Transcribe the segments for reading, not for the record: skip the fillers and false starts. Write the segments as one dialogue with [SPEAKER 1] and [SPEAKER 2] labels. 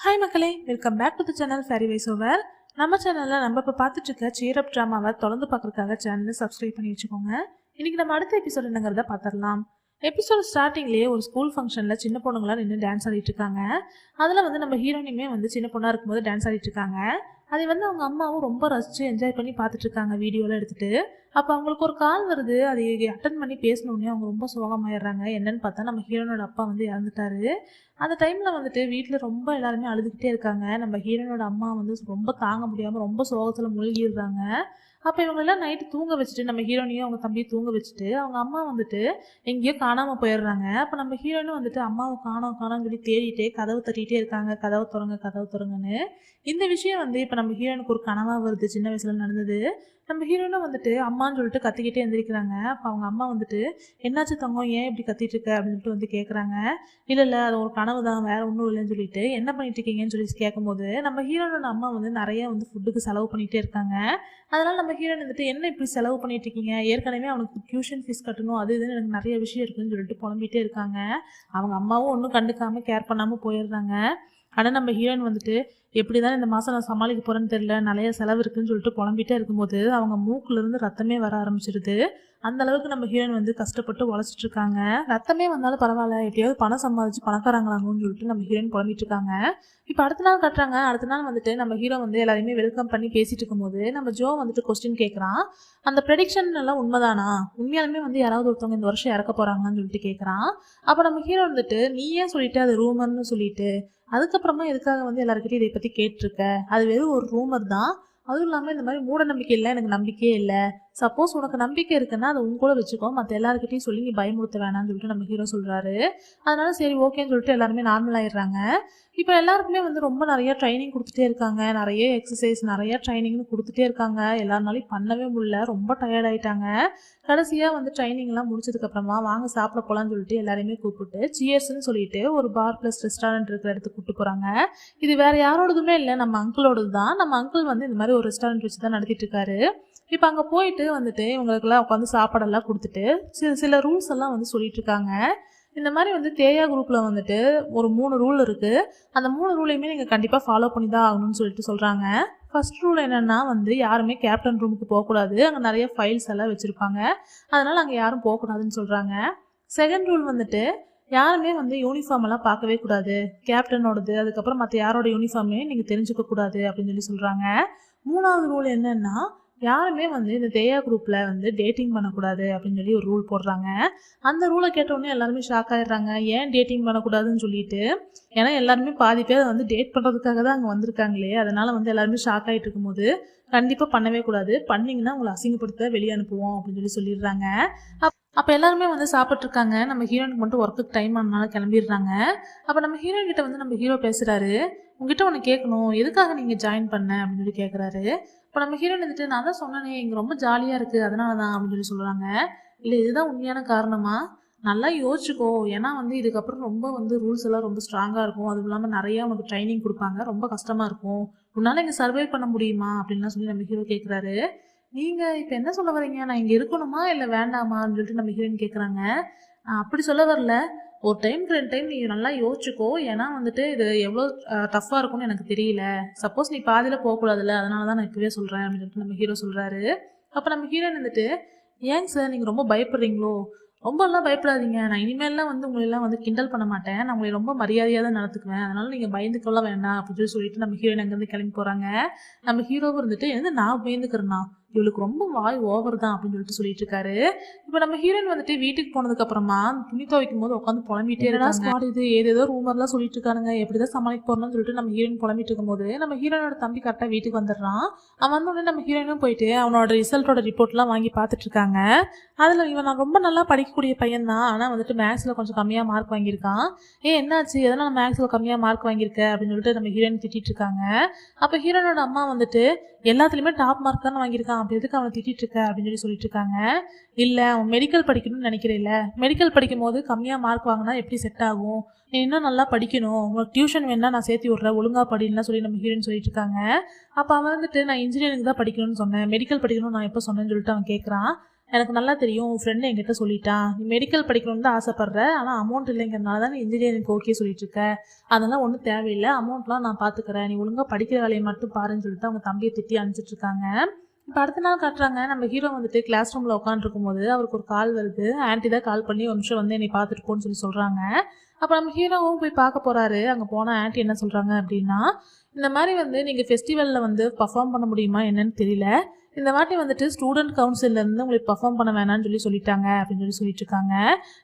[SPEAKER 1] Hi மக்களே, welcome back to the channel fairy wise over. நம்ம சேனலில் நம்ம இப்போ பார்த்துட்டு இருக்க சீர் அப் ட்ராமாவை தொடர்ந்து பார்க்குறதுக்காக சேனலை சப்ஸ்கிரைப் பண்ணி வச்சுக்கோங்க. இன்றைக்கி நம்ம அடுத்த எபிசோட் என்னங்கிறத பார்த்துடலாம். எபிசோட் ஸ்டார்டிங்லேயே ஒரு ஸ்கூல் ஃபங்க்ஷனில் சின்ன பொண்ணுங்களாம் நின்று டான்ஸ் ஆடிட்டு இருக்காங்க. அதில் நம்ம ஹீரோயினுமே சின்ன பொண்ணாக இருக்கும்போது டான்ஸ் ஆடிட்டு இருக்காங்க. அதை அவங்க அம்மாவும் ரொம்ப ரசித்து என்ஜாய் பண்ணி பார்த்துட்டு இருக்காங்க வீடியோவில் எடுத்துகிட்டு. அப்போ அவங்களுக்கு ஒரு கால் வருது. அதை அட்டன் பண்ணி பேசணுன்னே அவங்க ரொம்ப சோகமாயிடுறாங்க. என்னன்னு பார்த்தா நம்ம ஹீரோனோட அப்பா இறந்துட்டாரு. அந்த டைமில் வீட்டில் ரொம்ப எல்லாருமே அழுதுகிட்டே இருக்காங்க. நம்ம ஹீரோனோட அம்மா ரொம்ப தாங்க முடியாமல் ரொம்ப சோகத்தில் மூழ்கிடுறாங்க. அப்போ இவங்களெல்லாம் நைட்டு தூங்க வச்சுட்டு நம்ம ஹீரோனையும் அவங்க தம்பியை தூங்க வச்சுட்டு அவங்க அம்மா எங்கேயோ காணாமல் போயிடுறாங்க. அப்போ நம்ம ஹீரோனும் அம்மாவை காணோம்னு சொல்லி தேடிட்டே கதவு தட்டிகிட்டே இருக்காங்க. கதவு திறங்கன்னு. இந்த விஷயம் இப்போ நம்ம ஹீரோனுக்கு ஒரு கனவாக வருது. சின்ன வயசில் நடந்தது. நம்ம ஹீரோனும் அம்மான்னு சொல்லிட்டு கத்திக்கிட்டே எழுந்திரிக்கிறாங்க. அப்போ அவங்க அம்மா என்னாச்சு தங்கம், ஏன் இப்படி கத்திட்டு இருக்க அப்படின்னு சொல்லிட்டு கேட்குறாங்க. இல்லை அது ஒரு கனவு தான், வேற ஒன்றும் இல்லைன்னு சொல்லிட்டு என்ன பண்ணிட்டு இருக்கீங்கன்னு சொல்லி கேட்கும்போது நம்ம ஹீரோனோட அம்மா நிறைய ஃபுட்டுக்கு செலவு பண்ணிகிட்டே இருக்காங்க. அதனால் நம்ம ஹீரோன் என்ன இப்படி செலவு பண்ணிட்டு இருக்கீங்க, ஏற்கனவே அவனுக்கு டியூஷன் ஃபீஸ் கட்டணும், அது இதுன்னு எனக்கு நிறைய விஷயம் இருக்குன்னு சொல்லிட்டு புலம்பிகிட்டே இருக்காங்க. அவங்க அம்மாவும் ஒன்றும் கண்டுக்காமல் கேர் பண்ணாமல் போயிடுறாங்க. ஆனால் நம்ம ஹீரோயின் எப்படி தான் இந்த மாதம் நான் சமாளிக்க போகிறேன்னு தெரியல, நிறைய செலவு இருக்குன்னு சொல்லிட்டு புலம்பிகிட்டே இருக்கும்போது அவங்க மூக்குலேருந்து ரத்தமே வர ஆரம்பிச்சிருது. அந்த அளவுக்கு நம்ம ஹீரோயின் கஷ்டப்பட்டு உழைச்சிட்டு இருக்காங்க. ரத்தமே வந்தாலும் பரவாயில்ல, எப்படியாவது பணம் சம்பாதிச்சு பணக்காரங்களாங்கன்னு சொல்லிட்டு நம்ம ஹீரோயின் புலம்பிட்டு இருக்காங்க. இப்போ அடுத்த நாள் கட்டுறாங்க. அடுத்த நாள் நம்ம ஹீரோ எல்லாரையுமே வெல்கம் பண்ணி பேசிட்டு இருக்கும்போது நம்ம ஜோ கொஸ்டின் கேட்குறான். அந்த ப்ரெடிக்ஷன் எல்லாம் உண்மைதானா, உண்மையாலுமே யாராவது ஒருத்தவங்க இந்த வருஷம் இறக்க போகிறாங்களான்னு சொல்லிட்டு கேட்குறான். அப்போ நம்ம ஹீரோ நீ ஏன் சொல்லிட்டு அது ரூமர்னு சொல்லிட்டு அதுக்கப்புறமா எதுக்காக எல்லாருக்கிட்டையும் இதை பற்றி கேட்டிருக்க, அது வெறும் ஒரு ரூமர் தான், அதுவும் இல்லாமல் இந்த மாதிரி மூட நம்பிக்கை இல்லை, எனக்கு நம்பிக்கையே இல்லை. சப்போஸ் உனக்கு நம்பிக்கை இருக்குன்னா அதை உன் கூட வச்சுக்கோ, மற்ற எல்லாருக்கிட்டையும் சொல்லி நீ பயமுறுத்த வேணாம்னு சொல்லிட்டு நம்ம ஹீரோ சொல்கிறாரு. அதனால சரி ஓகேன்னு சொல்லிட்டு எல்லாருமே நார்மல் ஆயிடுறாங்க. இப்போ எல்லாருக்குமே ரொம்ப நிறைய ட்ரைனிங் கொடுத்துட்டே இருக்காங்க. நிறைய எக்ஸசைஸ் நிறைய ட்ரைனிங்னு கொடுத்துட்டே இருக்காங்க. எல்லாருனாலையும் பண்ணவே முடியல, ரொம்ப டயர்ட் ஆகிட்டாங்க. கடைசியாக ட்ரைனிங்லாம் முடிச்சதுக்கப்புறமா வாங்க சாப்பிட போகலான்னு சொல்லிட்டு எல்லாரையுமே கூப்பிட்டு சியர்ஸ்ன்னு சொல்லிட்டு ஒரு பார் ப்ளஸ் ரெஸ்டாரண்ட் இருக்கிற இடத்துக்கு கூப்பிட்டு போகிறாங்க. இது வேறு யாரோடதுமே இல்லை, நம்ம அங்கிளோடது தான். நம்ம அங்கிள் இந்த மாதிரி ஒரு ரெஸ்டாரண்ட் வச்சு தான் நடத்திட்டு இருக்காரு. இப்போ அங்கே போயிட்டு இவங்களுக்கெல்லாம் உட்காந்து சாப்பாடெல்லாம் கொடுத்துட்டு சில ரூல்ஸ் எல்லாம் சொல்லிட்டு இருக்காங்க. இந்த மாதிரி தேயா குரூப்பில் ஒரு 3 ரூல் இருக்குது. அந்த 3 ரூலையுமே நீங்கள் கண்டிப்பாக ஃபாலோ பண்ணி தான் ஆகணும்னு சொல்லிட்டு சொல்கிறாங்க. ஃபர்ஸ்ட் ரூல் என்னென்னா யாருமே கேப்டன் ரூமுக்கு போகக்கூடாது, அங்கே நிறைய ஃபைல்ஸ் எல்லாம் வச்சுருப்பாங்க, அதனால் அங்கே யாரும் போகக்கூடாதுன்னு சொல்கிறாங்க. செகண்ட் ரூல் யாருமே யூனிஃபார்ம் எல்லாம் பார்க்கவே கூடாது, கேப்டனோடது, அதுக்கப்புறம் மற்ற யாரோட யூனிஃபார்மே நீங்கள் தெரிஞ்சுக்க கூடாது அப்படின்னு சொல்கிறாங்க. மூணாவது ரூல் என்னென்னா யாருமே இந்த தேயா குரூப்பில் டேட்டிங் பண்ணக்கூடாது அப்படின்னு ஒரு ரூல் போடுறாங்க. அந்த ரூலை கேட்டோடனே எல்லாருமே ஷாக் ஆகிடுறாங்க. ஏன் டேட்டிங் பண்ணக்கூடாதுன்னு சொல்லிட்டு, ஏன்னா எல்லாருமே பாதி பேர் டேட் பண்ணுறதுக்காக தான் அங்கே வந்திருக்காங்களே, அதனால் எல்லாருமே ஷாக் ஆகிட்டு இருக்கும்போது கண்டிப்பாக பண்ணவே கூடாது, பண்ணிங்கன்னா உங்களை அசிங்கப்படுத்த வெளியே அனுப்புவோம் அப்படின்னு சொல்லிடுறாங்க. அப்போ எல்லாருமே சாப்பிட்ருக்காங்க. நம்ம ஹீரோயினுக்கு மட்டும் ஒர்க்குக்கு டைம் ஆனதுனால கிளம்பிடுறாங்க. அப்போ நம்ம ஹீரோயின் கிட்ட நம்ம ஹீரோ பேசுகிறாரு. உங்ககிட்ட ஒன்று கேட்கணும், எதுக்காக நீங்கள் ஜாயின் பண்ண அப்படின்னு கேட்குறாரு. இப்போ நம்ம ஹீரோயின் நான் தான் சொன்னேனே இங்கே ரொம்ப ஜாலியாக இருக்குது அதனால தான் அப்படின்னு சொல்கிறாங்க. இல்லை இதுதான் உண்மையான காரணமா, நல்லா யோசிச்சுக்கோ, ஏன்னா இதுக்கப்புறம் ரொம்ப ரூல்ஸ் எல்லாம் ரொம்ப ஸ்ட்ராங்காக இருக்கும், அதுவும் இல்லாமல் நிறையா உனக்கு ட்ரைனிங் கொடுப்பாங்க, ரொம்ப கஷ்டமாக இருக்கும், உன்னால் இங்கே சர்வை பண்ண முடியுமா அப்படின்லாம் சொல்லி நம்ம ஹீரோ கேட்குறாரு. நீங்கள் இப்போ என்ன சொல்ல வரீங்க, நான் இங்கே இருக்கணுமா இல்லை வேண்டாமான்னு சொல்லிட்டு நம்ம ஹீரோயின் கேட்குறாங்க. அப்படி சொல்ல வரல, ஒரு டைம்க்கு 2 டைம் நீ நல்லா யோசிச்சுக்கோ, ஏன்னா இது எவ்வளோ டஃப்பாக இருக்கும்னு எனக்கு தெரியல, சப்போஸ் நீ பாதியில் போகக்கூடாதுல்ல, அதனால தான் நான் இப்போவே சொல்கிறேன் அப்படின்னு சொல்லிட்டு நம்ம ஹீரோ சொல்கிறாரு. அப்போ நம்ம ஹீரோயின் ஏங்க சார் நீங்கள் ரொம்ப பயப்படுறீங்களோ, ரொம்பலாம் பயப்படாதீங்க, நான் இனிமேல்லாம் உங்களெல்லாம் கிண்டல் பண்ண மாட்டேன், நான் உங்களை ரொம்ப மரியாதையாக தான் நடத்துக்குவேன், அதனால நீங்கள் பயந்துக்கலாம் வேண்டாம் அப்படின்னு சொல்லிட்டு நம்ம ஹீரோயின் அங்கேருந்து கிளம்பி போகிறாங்க. நம்ம ஹீரோவும் நான் பயந்துக்கிறேன்னா, இவளுக்கு ரொம்ப வாய் ஓவர் தான் அப்படின்னு சொல்லிட்டு இருக்காரு. இப்போ நம்ம ஹீரோயின் வீட்டுக்கு போனதுக்கு அப்புறமா துணி துவைக்கும் போது உட்காந்து புலம்பிட்டே இருக்காங்க. இது ஏதேதோ ரூமர்லாம் சொல்லிட்டு இருக்கானுங்க, எப்படிதான் சமாளிக்க போறோம்னு சொல்லிட்டு நம்ம ஹீரோயின் புலம்பிட்டு இருக்கும்போது நம்ம ஹீரோனோட தம்பி கரெக்டாக வீட்டுக்கு வந்துடுறான். அவன் வந்தோடனே நம்ம ஹீரோயினும் போயிட்டு அவனோட ரிசல்ட்டோட ரிப்போர்ட்லாம் வாங்கி பார்த்துட்டு இருக்காங்க. அதில் இவன் நான் ரொம்ப நல்லா படிக்கக்கூடிய பையன் தான், ஆனால் மேக்ஸில் கொஞ்சம் கம்மியாக மார்க் வாங்கியிருக்கான். என்னாச்சு, எதனால் மேக்ஸில் கம்மியாக மார்க் வாங்கியிருக்க அப்படின்னு சொல்லிட்டு நம்ம ஹீரோயின் திட்டிட்டு இருக்காங்க. அப்போ ஹீரோனோட அம்மா எல்லாத்துலேயுமே டாப் மார்க் தானே வாங்கியிருக்கான், அப்படி எதுக்கு அவனை திட்டிட்டு இருக்க அப்படின்னு சொல்லிட்டு இருக்காங்க. இல்லை அவன் மெடிக்கல் படிக்கணும்னு நினைக்கிறேன், மெடிக்கல் படிக்கும் போது கம்மியாக மார்க் வாங்கினா எப்படி செட் ஆகும், நீ இன்னும் நல்லா படிக்கணும், உங்களுக்கு டியூஷன் வேணா நான் சேர்த்து விட்றேன், ஒழுங்காக படின்லாம் சொல்லி நம்ம ஹீரோயின் சொல்லிட்டு இருக்காங்க. அப்போ அவன் நான் இன்ஜினியரிங் தான் படிக்கணும்னு சொன்னேன், மெடிக்கல் படிக்கணும்னு நான் எப்போ சொன்னேன்னு சொல்லிட்டு அவன் கேட்குறான். எனக்கு நல்லா தெரியும், உன் ஃப்ரெண்டு என்கிட்ட சொல்லிட்டான், நீ மெடிக்கல் படிக்கணும்னு தான் ஆசைப்படுற, ஆனால் அமௌண்ட் இல்லைங்கிறனால தான் நீ இன்ஜினியரிங் ஓகே சொல்லிட்டு இருக்க. அதெல்லாம் ஒன்றும் தேவையில்லை, அமௌண்ட்லாம் நான் பார்த்துக்கிறேன், நீ ஒழுங்காக படிக்கிற வேலையை மட்டும் பாருன்னு சொல்லிட்டு அவங்க தம்பியை திட்டி அனுப்பிச்சிட்டு இருக்காங்க. இப்போ அடுத்த நாள் காட்டுறாங்க, நம்ம ஹீரோ வந்துட்டு கிளாஸ் ரூமில் உட்காந்துருக்கும் போது அவருக்கு ஒரு கால் வருது. ஆன்ட்டி தான் கால் பண்ணி ஒரு நிமிஷம் வந்து என்னை பார்த்துட்டு போன்னு சொல்லி சொல்கிறாங்க. அப்போ நம்ம ஹீரோவும் போய் பார்க்க போகிறாரு. அங்கே போனால் ஆன்ட்டி என்ன சொல்கிறாங்க அப்படின்னா, இந்த மாதிரி வந்து நீங்கள் ஃபெஸ்டிவலில் வந்து பர்ஃபார்ம் பண்ண முடியுமா என்னன்னு தெரியல, இந்த வாட்டி வந்துட்டு ஸ்டூடெண்ட் கவுன்சிலேருந்து உங்களுக்கு பர்ஃபார்ம் பண்ண வேணாம்னு சொல்லிட்டாங்க அப்படின்னு சொல்லிட்டு இருக்காங்க.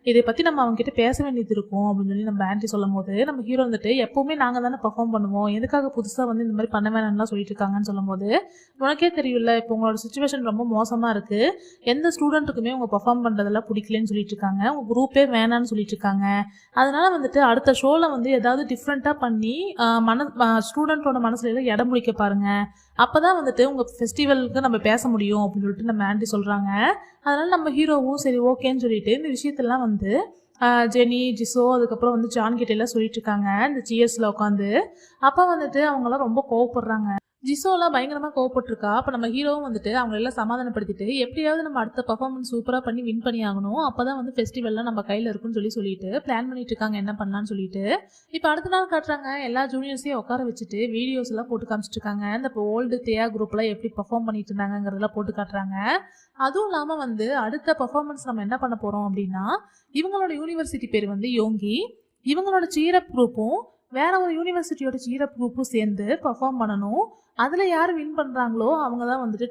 [SPEAKER 1] இதை பற்றி நம்ம அவங்ககிட்ட பேச வேண்டியது இருக்கும் அப்படின்னு சொல்லி நம்ம ஆன்ட்டி சொல்லும் போது, நம்ம ஹீரோ வந்துட்டு எப்போவுமே நாங்கள் தானே பர்ஃபார்ம் பண்ணுவோம், எதுக்காக புதுசாக வந்து இந்த மாதிரி பண்ண வேணாம்லாம் சொல்லிட்டு இருக்காங்கன்னு சொல்லும் போது, உனக்கே தெரியல இப்போ உங்களோட சுச்சுவேஷன் ரொம்ப மோசமாக இருக்குது, எந்த ஸ்டூடெண்ட்டுக்குமே உங்கள் பர்ஃபார்ம் பண்ணுறதெல்லாம் பிடிக்கலன்னு சொல்லிட்டு இருக்காங்க, உங்கள் குரூப்பே வேணான்னு சொல்லிட்டு இருக்காங்க. அதனால வந்துட்டு அடுத்த ஷோவில் வந்து ஏதாவது டிஃப்ரெண்ட்டாக பண்ணி ஸ்டூடெண்ட்டோட மனசுல இடம் பிடிக்க பாருங்க, அப்போதான் வந்துட்டு உங்கள் ஃபெஸ்டிவலுக்கு நம்ம பேச முடியும் அப்படின்னு சொல்லிட்டு நம்ம ஆன்ட்டி சொல்கிறாங்க. அதனால நம்ம ஹீரோவும் சரி ஓகேன்னு சொல்லிட்டு இந்த விஷயத்தெல்லாம் வந்து ஜெனி, ஜிசோ, அதுக்கப்புறம் வந்து ஜான் கிட்ட எல்லாம் சொல்லிட்டு இருக்காங்க இந்த சியர்ஸில் உட்காந்து. அப்போ வந்துட்டு அவங்களாம் ரொம்ப கோவப்படுறாங்க. ஜிசோலாம் பயங்கரமாக கோவப்பட்டிருக்கா. அப்போ நம்ம ஹீரோவும் வந்துட்டு அவங்களெல்லாம் சமாதானப்படுத்திட்டு எப்படியாவது நம்ம அடுத்த பர்ஃபார்மன்ஸ் சூப்பராக பண்ணி வின் பண்ணி ஆகணும், அப்போ தான் வந்து ஃபெஸ்டிவல்லாம் நம்ம கையில் இருக்குன்னு சொல்லிட்டு பிளான் பண்ணிட்டு இருக்காங்க என்ன பண்ணலான்னு சொல்லிட்டு. இப்போ அடுத்த நாள் காட்டுறாங்க, எல்லா ஜூனியர்ஸையும் உட்கார வச்சுட்டு வீடியோஸ் எல்லாம் போட்டு காமிச்சிட்டு இருக்காங்க. இந்த இப்போ ஓல்டு தேயா குரூப்லாம் எப்படி பர்ஃபார்ம் பண்ணிட்டு இருந்தாங்கிறதெல்லாம் போட்டு காட்டுறாங்க. அதுவும் இல்லாமல் வந்து அடுத்த பர்ஃபார்மன்ஸ் நம்ம என்ன பண்ண போகிறோம் அப்படின்னா, இவங்களோட யூனிவர்சிட்டி பேர் வந்து யோங்கி, இவங்களோட சீரப் குரூப்பும் வேற ஒரு யூனிவர்சிட்டியோட சீரப் குரூப்பும் சேர்ந்து பர்ஃபார்ம் பண்ணணும். அதில் யார் வின் பண்ணுறாங்களோ அவங்க தான் வந்துட்டு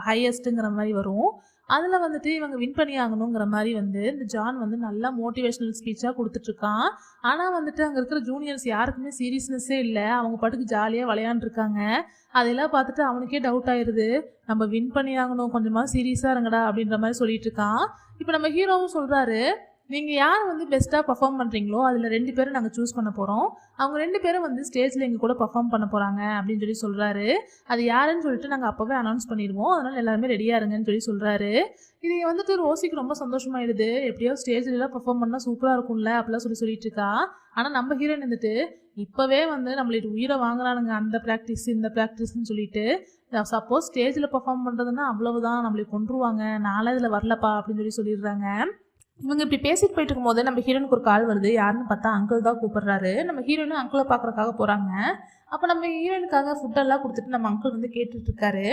[SPEAKER 1] ஹையஸ்ட்டுங்கிற மாதிரி வரும். அதில் வந்துட்டு இவங்க வின் பண்ணி ஆகணுங்கிற மாதிரி வந்து இந்த ஜான் வந்து நல்லா மோட்டிவேஷ்னல் ஸ்பீச்சாக கொடுத்துட்ருக்கான். ஆனால் வந்துட்டு அங்கே இருக்கிற ஜூனியர்ஸ் யாருக்குமே சீரியஸ்னஸ்ஸே இல்லை, அவங்க பாட்டுக்கு ஜாலியாக விளையாண்டுருக்காங்க. அதெல்லாம் பார்த்துட்டு அவனுக்கே டவுட் ஆயிடுது, நம்ம வின் பண்ணி ஆகணும், கொஞ்சமாக சீரியஸாக இருங்கடா அப்படின்ற மாதிரி சொல்லிட்டு இருக்கான். இப்போ நம்ம ஹீரோவும் சொல்கிறாரு, நீங்கள் யார் வந்து பெஸ்ட்டாக பர்ஃபார்ம் பண்ணுறீங்களோ அதில் 2 பேரும் நாங்கள் சூஸ் பண்ண போகிறோம், அவங்க 2 பேரும் வந்து ஸ்டேஜில் எங்கள் கூட பர்ஃபார்ம் பண்ண போகிறாங்க அப்படின்னு சொல்கிறாரு. அது யாருன்னு சொல்லிட்டு நாங்கள் அப்போவே அனௌன்ஸ் பண்ணிடுவோம், அதனால் எல்லாருமே ரெடியாக இருங்கன்னு சொல்கிறாரு. இது வந்துட்டு ரோசிக்கு ரொம்ப சந்தோஷமாயிடுது, எப்படியோ ஸ்டேஜ்லாம் பர்ஃபார்ம் பண்ணால் சூப்பராக இருக்கும்ல அப்படிலாம் சொல்லிட்டு இருக்கா. ஆனால் நம்ம ஹீரோயின் வந்துட்டு இப்போவே வந்து நம்மளுக்கு உயிரை வாங்குறானுங்க, அந்த ப்ராக்டிஸ் இந்த ப்ராக்டிஸ்ன்னு சொல்லிட்டு. சப்போஸ் ஸ்டேஜில் பர்ஃபார்ம் பண்ணுறதுன்னா அவ்வளவுதான், நம்மளுக்கு கொண்டுருவாங்க, நாளே இதில் வரலப்பா அப்படின்னு சொல்லிடுறாங்க. இவங்க இப்படி பேசிட்டு போயிட்டு இருக்கும் போது நம்ம ஹீரோனுக்கு ஒரு கால் வருது. யாருன்னு பார்த்தா அங்கிள் தான் கூப்பிடுறாரு. நம்ம ஹீரோனும் அங்கிளை பார்க்கறதுக்காக போகிறாங்க. அப்போ நம்ம ஹீரோனுக்காக ஃபுட்டெல்லாம் கொடுத்துட்டு நம்ம அங்கிள் வந்து கேட்டுட்டு இருக்காரு.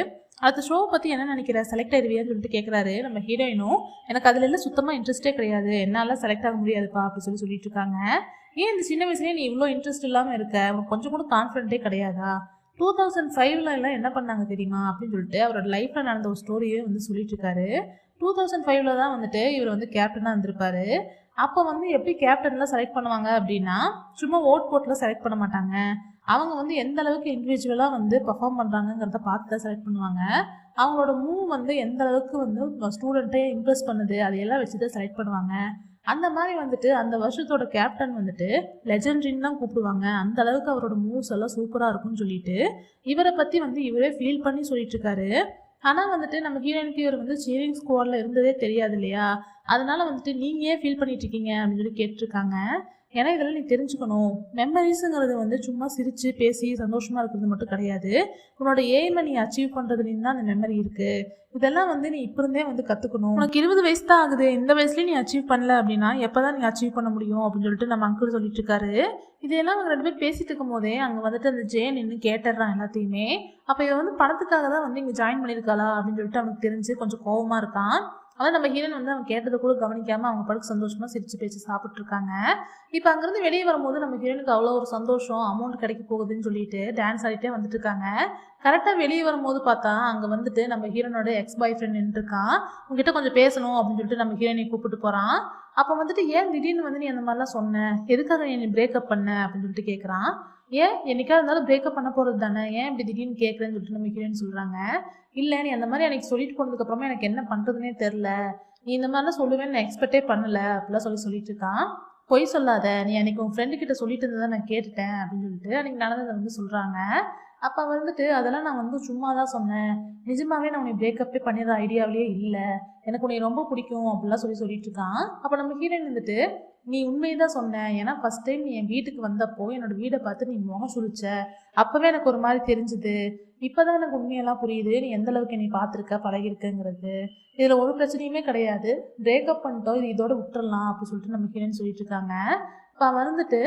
[SPEAKER 1] அடுத்த ஷோவை பற்றி என்ன நினைக்கிற, செலக்ட் ஆயிடுவியான்னு சொல்லிட்டு கேட்குறாரு. நம்ம ஹீரோயினும் எனக்கு அதில் எல்லாம் சுத்தமாக இன்ட்ரெஸ்ட்டே கிடையாது, என்னால் செலக்ட் ஆக முடியாதுப்பா அப்படின்னு சொல்லிட்டு இருக்காங்க. ஏன் இந்த சின்ன வயசுலேயே நீ இவ்வளோ இன்ட்ரெஸ்ட் இல்லாமல் இருக்க, உனக்கு கொஞ்சம் கூட கான்ஃபிடென்ட்டே கிடையாதா, 2005 எல்லாம் என்ன பண்ணாங்க தெரியுமா அப்படின்னு சொல்லிட்டு அவரோட லைஃப்பில் நடந்த ஒரு ஸ்டோரியே வந்து சொல்லிட்டு இருக்காரு. 2005 தான் வந்துட்டு இவர் வந்து கேப்டனாக இருந்திருப்பாரு. அப்போ வந்து எப்படி கேப்டன்லாம் செலக்ட் பண்ணுவாங்க அப்படின்னா, சும்மா ஓட் போட்டில் செலக்ட் பண்ண மாட்டாங்க, அவங்க வந்து எந்த அளவுக்கு இண்டிவிஜுவலாக வந்து பர்ஃபார்ம் பண்ணுறாங்கிறத பார்த்து தான் செலக்ட் பண்ணுவாங்க. அவங்களோட மூவ் வந்து எந்த அளவுக்கு வந்து ஸ்டூடெண்ட்டே இம்ப்ரெஸ் பண்ணுது அதையெல்லாம் வச்சு தான் செலக்ட் பண்ணுவாங்க. அந்த மாதிரி வந்துட்டு அந்த வருஷத்தோட கேப்டன் வந்துட்டு லெஜெண்டரின்னு தான் கூப்பிடுவாங்க, அந்த அளவுக்கு அவரோட மூவ்ஸ் எல்லாம் சூப்பராக இருக்கும்னு சொல்லிட்டு இவரை பற்றி வந்து இவரே ஃபீல் பண்ணி சொல்லிட்டு இருக்காரு. ஆனால் வந்துட்டு நம்ம ஹீரோயினுக்கு இவர் வந்து சீரிங் ஸ்குவாடில் இருந்ததே தெரியாது இல்லையா, அதனால வந்துட்டு நீங்கள் ஏன் ஃபீல் பண்ணிட்டு இருக்கீங்க அப்படின்னு கேட்டிருக்காங்க. ஏன்னா இதெல்லாம் நீ தெரிஞ்சுக்கணும், மெமரிஸுங்கிறது வந்து சும்மா சிரித்து பேசி சந்தோஷமாக இருக்கிறது மட்டும் கிடையாது, உன்னோட எய்மை நீ அச்சீவ் பண்ணுறதுலேருந்து தான் அந்த மெமரி இருக்குது, இதெல்லாம் வந்து நீ இப்போ இருந்தே வந்து கற்றுக்கணும். உனக்கு 20 வயசு தான் ஆகுது, இந்த வயசுலேயே நீ அச்சீவ் பண்ணல அப்படின்னா எப்போ தான் நீ அச்சீவ் பண்ண முடியும் அப்படின்னு சொல்லிட்டு நம்ம அங்கிள் சொல்லிட்டு இருக்காரு. இதெல்லாம் அவங்க 2 பேர் பேசிட்டு இருக்கும் போதே அங்கே வந்துட்டு அந்த ஜேன் நின்று கேட்டுடுறான் எல்லாத்தையுமே. அப்போ இவன் வந்து பணத்துக்காக தான் வந்து இங்கே ஜாயின் பண்ணியிருக்காளா அப்படின்னு சொல்லிட்டு அவனுக்கு தெரிஞ்சு கொஞ்சம் கோபமாக இருக்கான். அதான் நம்ம ஹீரோயின் வந்து அவன் கேட்டதை கூட கவனிக்காமல் அவங்க படுக்க சந்தோஷமாக சிரிச்சு பேச்சு சாப்பிட்ருக்காங்க. இப்போ அங்கேருந்து வெளியே வரும்போது நம்ம ஹீரோனுக்கு அவ்வளோ ஒரு சந்தோஷம், அமௌண்ட் கிடைக்க போகுதுன்னு சொல்லிட்டு டான்ஸ் ஆடிட்டே வந்துட்டு இருக்காங்க. கரெக்டாக வெளியே வரும்போது பார்த்தா அங்கே வந்துட்டு நம்ம ஹீரோனோட எக்ஸ் பாய் ஃப்ரெண்ட் நின்றுருக்கான். உங்ககிட்ட கொஞ்சம் பேசணும் அப்படின்னு சொல்லிட்டு நம்ம ஹீரோனை கூப்பிட்டு போகிறான். அப்போ வந்துட்டு ஏன் திடீர்னு வந்து நீ அந்த மாதிரிலாம் சொன்ன, எதுக்காக நீ பிரேக்கப் பண்ண அப்படின்னு சொல்லிட்டு கேட்குறான். ஏன் என்னைக்கா இருந்தாலும் பிரேக்கப் பண்ண போகிறது தானே, ஏன் இப்படி திடீர்னு கேட்குறேன்னு சொல்லிட்டு நம்ம ஹீரோயின் சொல்கிறாங்க. இல்லை நீ அந்த மாதிரி எனக்கு சொல்லிட்டு போனதுக்கப்புறமா எனக்கு என்ன பண்ணுறதுனே தெரில, நீ இந்த மாதிரிலாம் சொல்லுவேன்னு நான் எக்ஸ்பெக்டே பண்ணலை அப்படிலாம் சொல்லிட்டு இருக்கான். பொய் சொல்லாத, நீ அன்றைக்கி உன் ஃப்ரெண்டுக்கிட்ட சொல்லிட்டு இருந்ததை நான் கேட்டுட்டேன் அப்படின்னு சொல்லிட்டு அன்றைக்கி நடந்ததை வந்து சொல்கிறாங்க. அப்போ வந்துட்டு அதெல்லாம் நான் வந்து சும்மா தான் சொன்னேன், நிஜமாவே நான் உன்னை பிரேக்கப்பே பண்ணிடுற ஐடியாவிலேயே இல்லை, எனக்கு உன்னை ரொம்ப பிடிக்கும் அப்படிலாம் சொல்லிட்டு இருக்கான். அப்போ நம்ம ஹீரோயின் வந்துட்டு நீ உண்மையை சொன்ன. ஏன்னா ஃபர்ஸ்ட் டைம் நீ என் வீட்டுக்கு வந்தப்போ என்னோட வீடை பார்த்து நீ முகம் சுழிச்ச. அப்பவே எனக்கு ஒரு மாதிரி தெரிஞ்சுது. இப்பதான் எனக்கு உண்மையெல்லாம் புரியுது நீ எந்த அளவுக்கு நீ பார்த்துருக்க பழகிருக்கங்கிறது. இதுல ஒரு பிரச்சனையுமே கிடையாது. பிரேக்கப் பண்ணிட்டோம், இது இதோட விட்டுறலாம் அப்படின்னு சொல்லிட்டு நம்ம ஹீரோயின் சொல்லிட்டு இருக்காங்க. இப்போ வந்துட்டு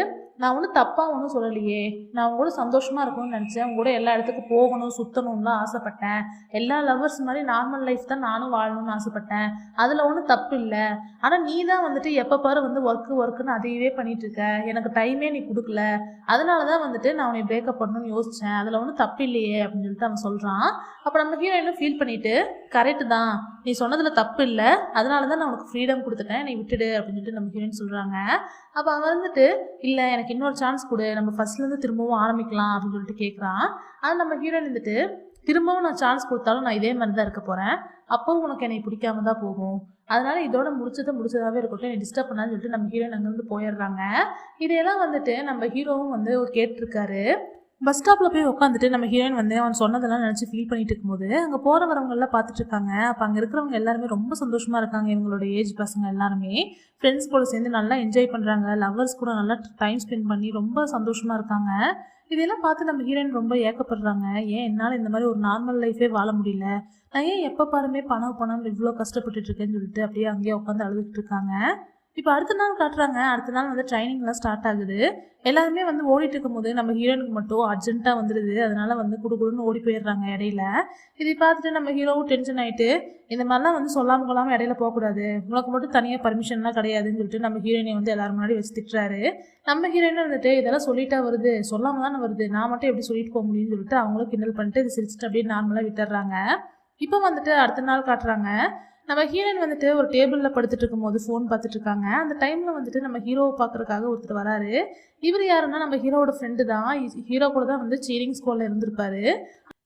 [SPEAKER 1] நான் ஒன்றும் தப்பாக ஒன்றும் சொல்லலையே. நான் உங்க கூட சந்தோஷமாக இருக்கணும்னு நினச்சேன். உங்க கூட எல்லா இடத்துக்கும் போகணும் சுற்றணும்லாம் ஆசைப்பட்டேன். எல்லா லவ்வர்ஸ் மாதிரி நார்மல் லைஃப் தான் நானும் வாழணும்னு ஆசைப்பட்டேன். அதில் ஒன்றும் தப்பு இல்லை. ஆனால் நீ தான் வந்துட்டு எப்போ பாரு வந்து ஒர்க்குன்னு அதையவே பண்ணிட்டு இருக்க. எனக்கு டைமே நீ கொடுக்கல. அதனால தான் வந்துட்டு நான் உன்னை பிரேக்கப் பண்ணணும்னு யோசித்தேன். அதில் ஒன்றும் தப்பு இல்லையே அப்படின்னு சொல்லிட்டு அவன் சொல்கிறான். அப்போ நம்ம ஹீரோயினும் ஃபீல் பண்ணிட்டு கரெக்டு தான், நீ சொன்னதில் தப்பு இல்லை, அதனால தான் நான் உனக்கு ஃப்ரீடம் கொடுத்துட்டேன், நீ விட்டுடு அப்படின்னு சொல்லிட்டு நம்ம ஹீரோயின் சொல்கிறாங்க. அப்போ அவன் வந்துட்டு இல்லை எனக்கு இன்னொரு சான்ஸ் கொடு, நம்ம ஃபர்ஸ்ட்லேருந்து திரும்பவும் ஆரம்பிக்கலாம் அப்படின்னு சொல்லிட்டு கேட்குறான். ஆனால் நம்ம ஹீரோயின் வந்துட்டு திரும்பவும் நான் சான்ஸ் கொடுத்தாலும் நான் இதே மாதிரி தான் இருக்க போகிறேன், அப்போவும் உனக்கு என்னை பிடிக்காம தான் போகும், அதனால இதோட முடிச்சதாகவே இருக்கட்டும், நீ டிஸ்டர்ப் பண்ணான்னு சொல்லிட்டு நம்ம ஹீரோயின் அங்கேருந்து போயிடுறாங்க. இதையெல்லாம் வந்துட்டு நம்ம ஹீரோவும் வந்து கேட்டிருக்காரு. பஸ் ஸ்டாப்பில் போய் உட்காந்துட்டு நம்ம ஹீரோயின் வந்து அவன் சொன்னதெல்லாம் நினச்சி ஃபீல் பண்ணிட்டு இருக்கும்போது அங்கே போகிற வரவங்கெல்லாம் பார்த்துட்டு இருக்காங்க. அப்போ அங்கே இருக்கிறவங்க எல்லாருமே ரொம்ப சந்தோஷமாக இருக்காங்க. இவங்களோட ஏஜ் பசங்க எல்லாருமே ஃப்ரெண்ட்ஸ் கூட சேர்ந்து நல்லா என்ஜாய் பண்ணுறாங்க. லவ்வர்ஸ் கூட நல்லா டைம் ஸ்பெண்ட் பண்ணி ரொம்ப சந்தோஷமாக இருக்காங்க. இதெல்லாம் பார்த்து நம்ம ஹீரோயின் ரொம்ப ஏக்கப்படுறாங்க. ஏன் என்னால் இந்த மாதிரி ஒரு நார்மல் லைஃபே வாழ முடியல, நான் ஏன் எப்போ பாருமே பணம் இவ்வளோ கஷ்டப்பட்டுட்டு இருக்கேன்னு சொல்லிட்டு அப்படியே அங்கேயே உட்காந்து அழுதுகிட்டு இருக்காங்க. இப்போ அடுத்த நாள் காட்டுறாங்க. அடுத்த நாள் வந்து ட்ரைனிங்லாம் ஸ்டார்ட் ஆகுது. எல்லாருமே வந்து ஓடிட்டு இருக்கும்போது நம்ம ஹீரோனுக்கு மட்டும் அர்ஜென்ட்டாக வந்துடுது. அதனால வந்து குடுன்னு ஓடி போயிடுறாங்க இடையில. இதை பார்த்துட்டு நம்ம ஹீரோவும் டென்ஷன் ஆகிட்டு, இந்த மாதிரிலாம் வந்து சொல்லாமல் கொள்ளாமல் இடையில போகக்கூடாது, உனக்கு மட்டும் தனியாக பர்மிஷன்லாம் கிடையாதுன்னு சொல்லிட்டு நம்ம ஹீரோயினை வந்து எல்லாரும் முன்னாடி வச்சு திட்டுறாரு. நம்ம ஹீரோயினை வந்துட்டு இதெல்லாம் சொல்லிட்டா வருது, சொல்லாமல் தானே வருது, நான் மட்டும் எப்படி சொல்லிட்டு போக முடியும்னு சொல்லிட்டு அவங்களும் கிண்டல் பண்ணிட்டு இதை சிரிச்சுட்டு அப்படியே நார்மலாக விட்டுறாங்க. இப்போ வந்துட்டு அடுத்த நாள் காட்டுறாங்க. நம்ம ஹீரோயின் வந்துட்டு ஒரு டேபிளில் படுத்துட்டு இருக்கும்போது ஃபோன் பார்த்துட்டு இருக்காங்க. அந்த டைமில் வந்துட்டு நம்ம ஹீரோவை பார்க்குறதுக்காக ஒருத்தர் வராரு. இவர் யாருன்னா நம்ம ஹீரோவோட ஃப்ரெண்டு தான். ஹீரோ கூட தான் வந்து சீரிங் ஸ்கூலில் இருந்திருப்பாரு.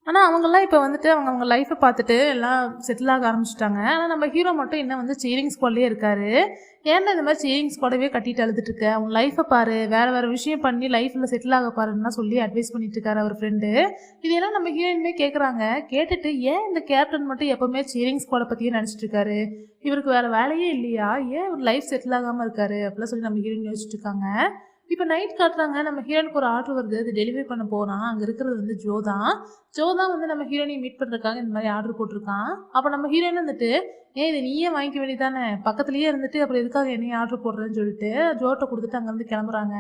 [SPEAKER 1] ஆனால் அவங்கெல்லாம் இப்போ வந்துட்டு அவங்க லைஃப்பை பார்த்துட்டு எல்லாம் செட்டில் ஆக ஆரம்பிச்சிட்டாங்க. ஆனால் நம்ம ஹீரோ மட்டும் இன்னும் வந்து சீரிங் ஸ்குவாட்லேயே இருக்காரு. ஏன்னா இந்த மாதிரி சீரிங் ஸ்குவாடவே கட்டிட்டு அழுதுட்டு இருக்க, அவங்க லைஃப்பை பாரு, வேறு விஷயம் பண்ணி லைஃப்பில் செட்டில் ஆக பாருன்னா சொல்லி அட்வைஸ் பண்ணிட்டு இருக்காரு அவர் ஃப்ரெண்டு. இதெல்லாம் நம்ம ஹீரோயினுமே கேட்குறாங்க. கேட்டுட்டு ஏன் இந்த கேப்டன் மட்டும் எப்போவுமே சீரிங் ஸ்குவாடை பற்றியே நினச்சிட்டு இருக்காரு, இவருக்கு வேறு வேலையே இல்லையா, ஏன் ஒரு லைஃப் செட்டில் ஆகாமல் இருக்காரு அப்படிலாம் சொல்லி நம்ம ஹீரோயின் யோசிச்சுட்டு இருக்காங்க. இப்போ நைட் காட்டுறாங்க. நம்ம ஹீரோனுக்கு ஒரு ஆர்டர் வருது, அது டெலிவரி பண்ண போகிறான். அங்கே இருக்கிறது வந்து ஜோ தான் வந்து நம்ம ஹீரோயினை மீட் பண்ணுறதுக்காக இந்த மாதிரி ஆர்டர் போட்டிருக்கான். அப்போ நம்ம ஹீரோயின் வந்துட்டு இதை நீயே வாங்கிக்க வேண்டியதானே, பக்கத்துலேயே இருந்துட்டு அப்புறம் எதுக்காக என்னையும் ஆர்டர் போடுறேன்னு சொல்லிட்டு ஜோட்டை கொடுத்துட்டு அங்கேருந்து கிளம்புறாங்க.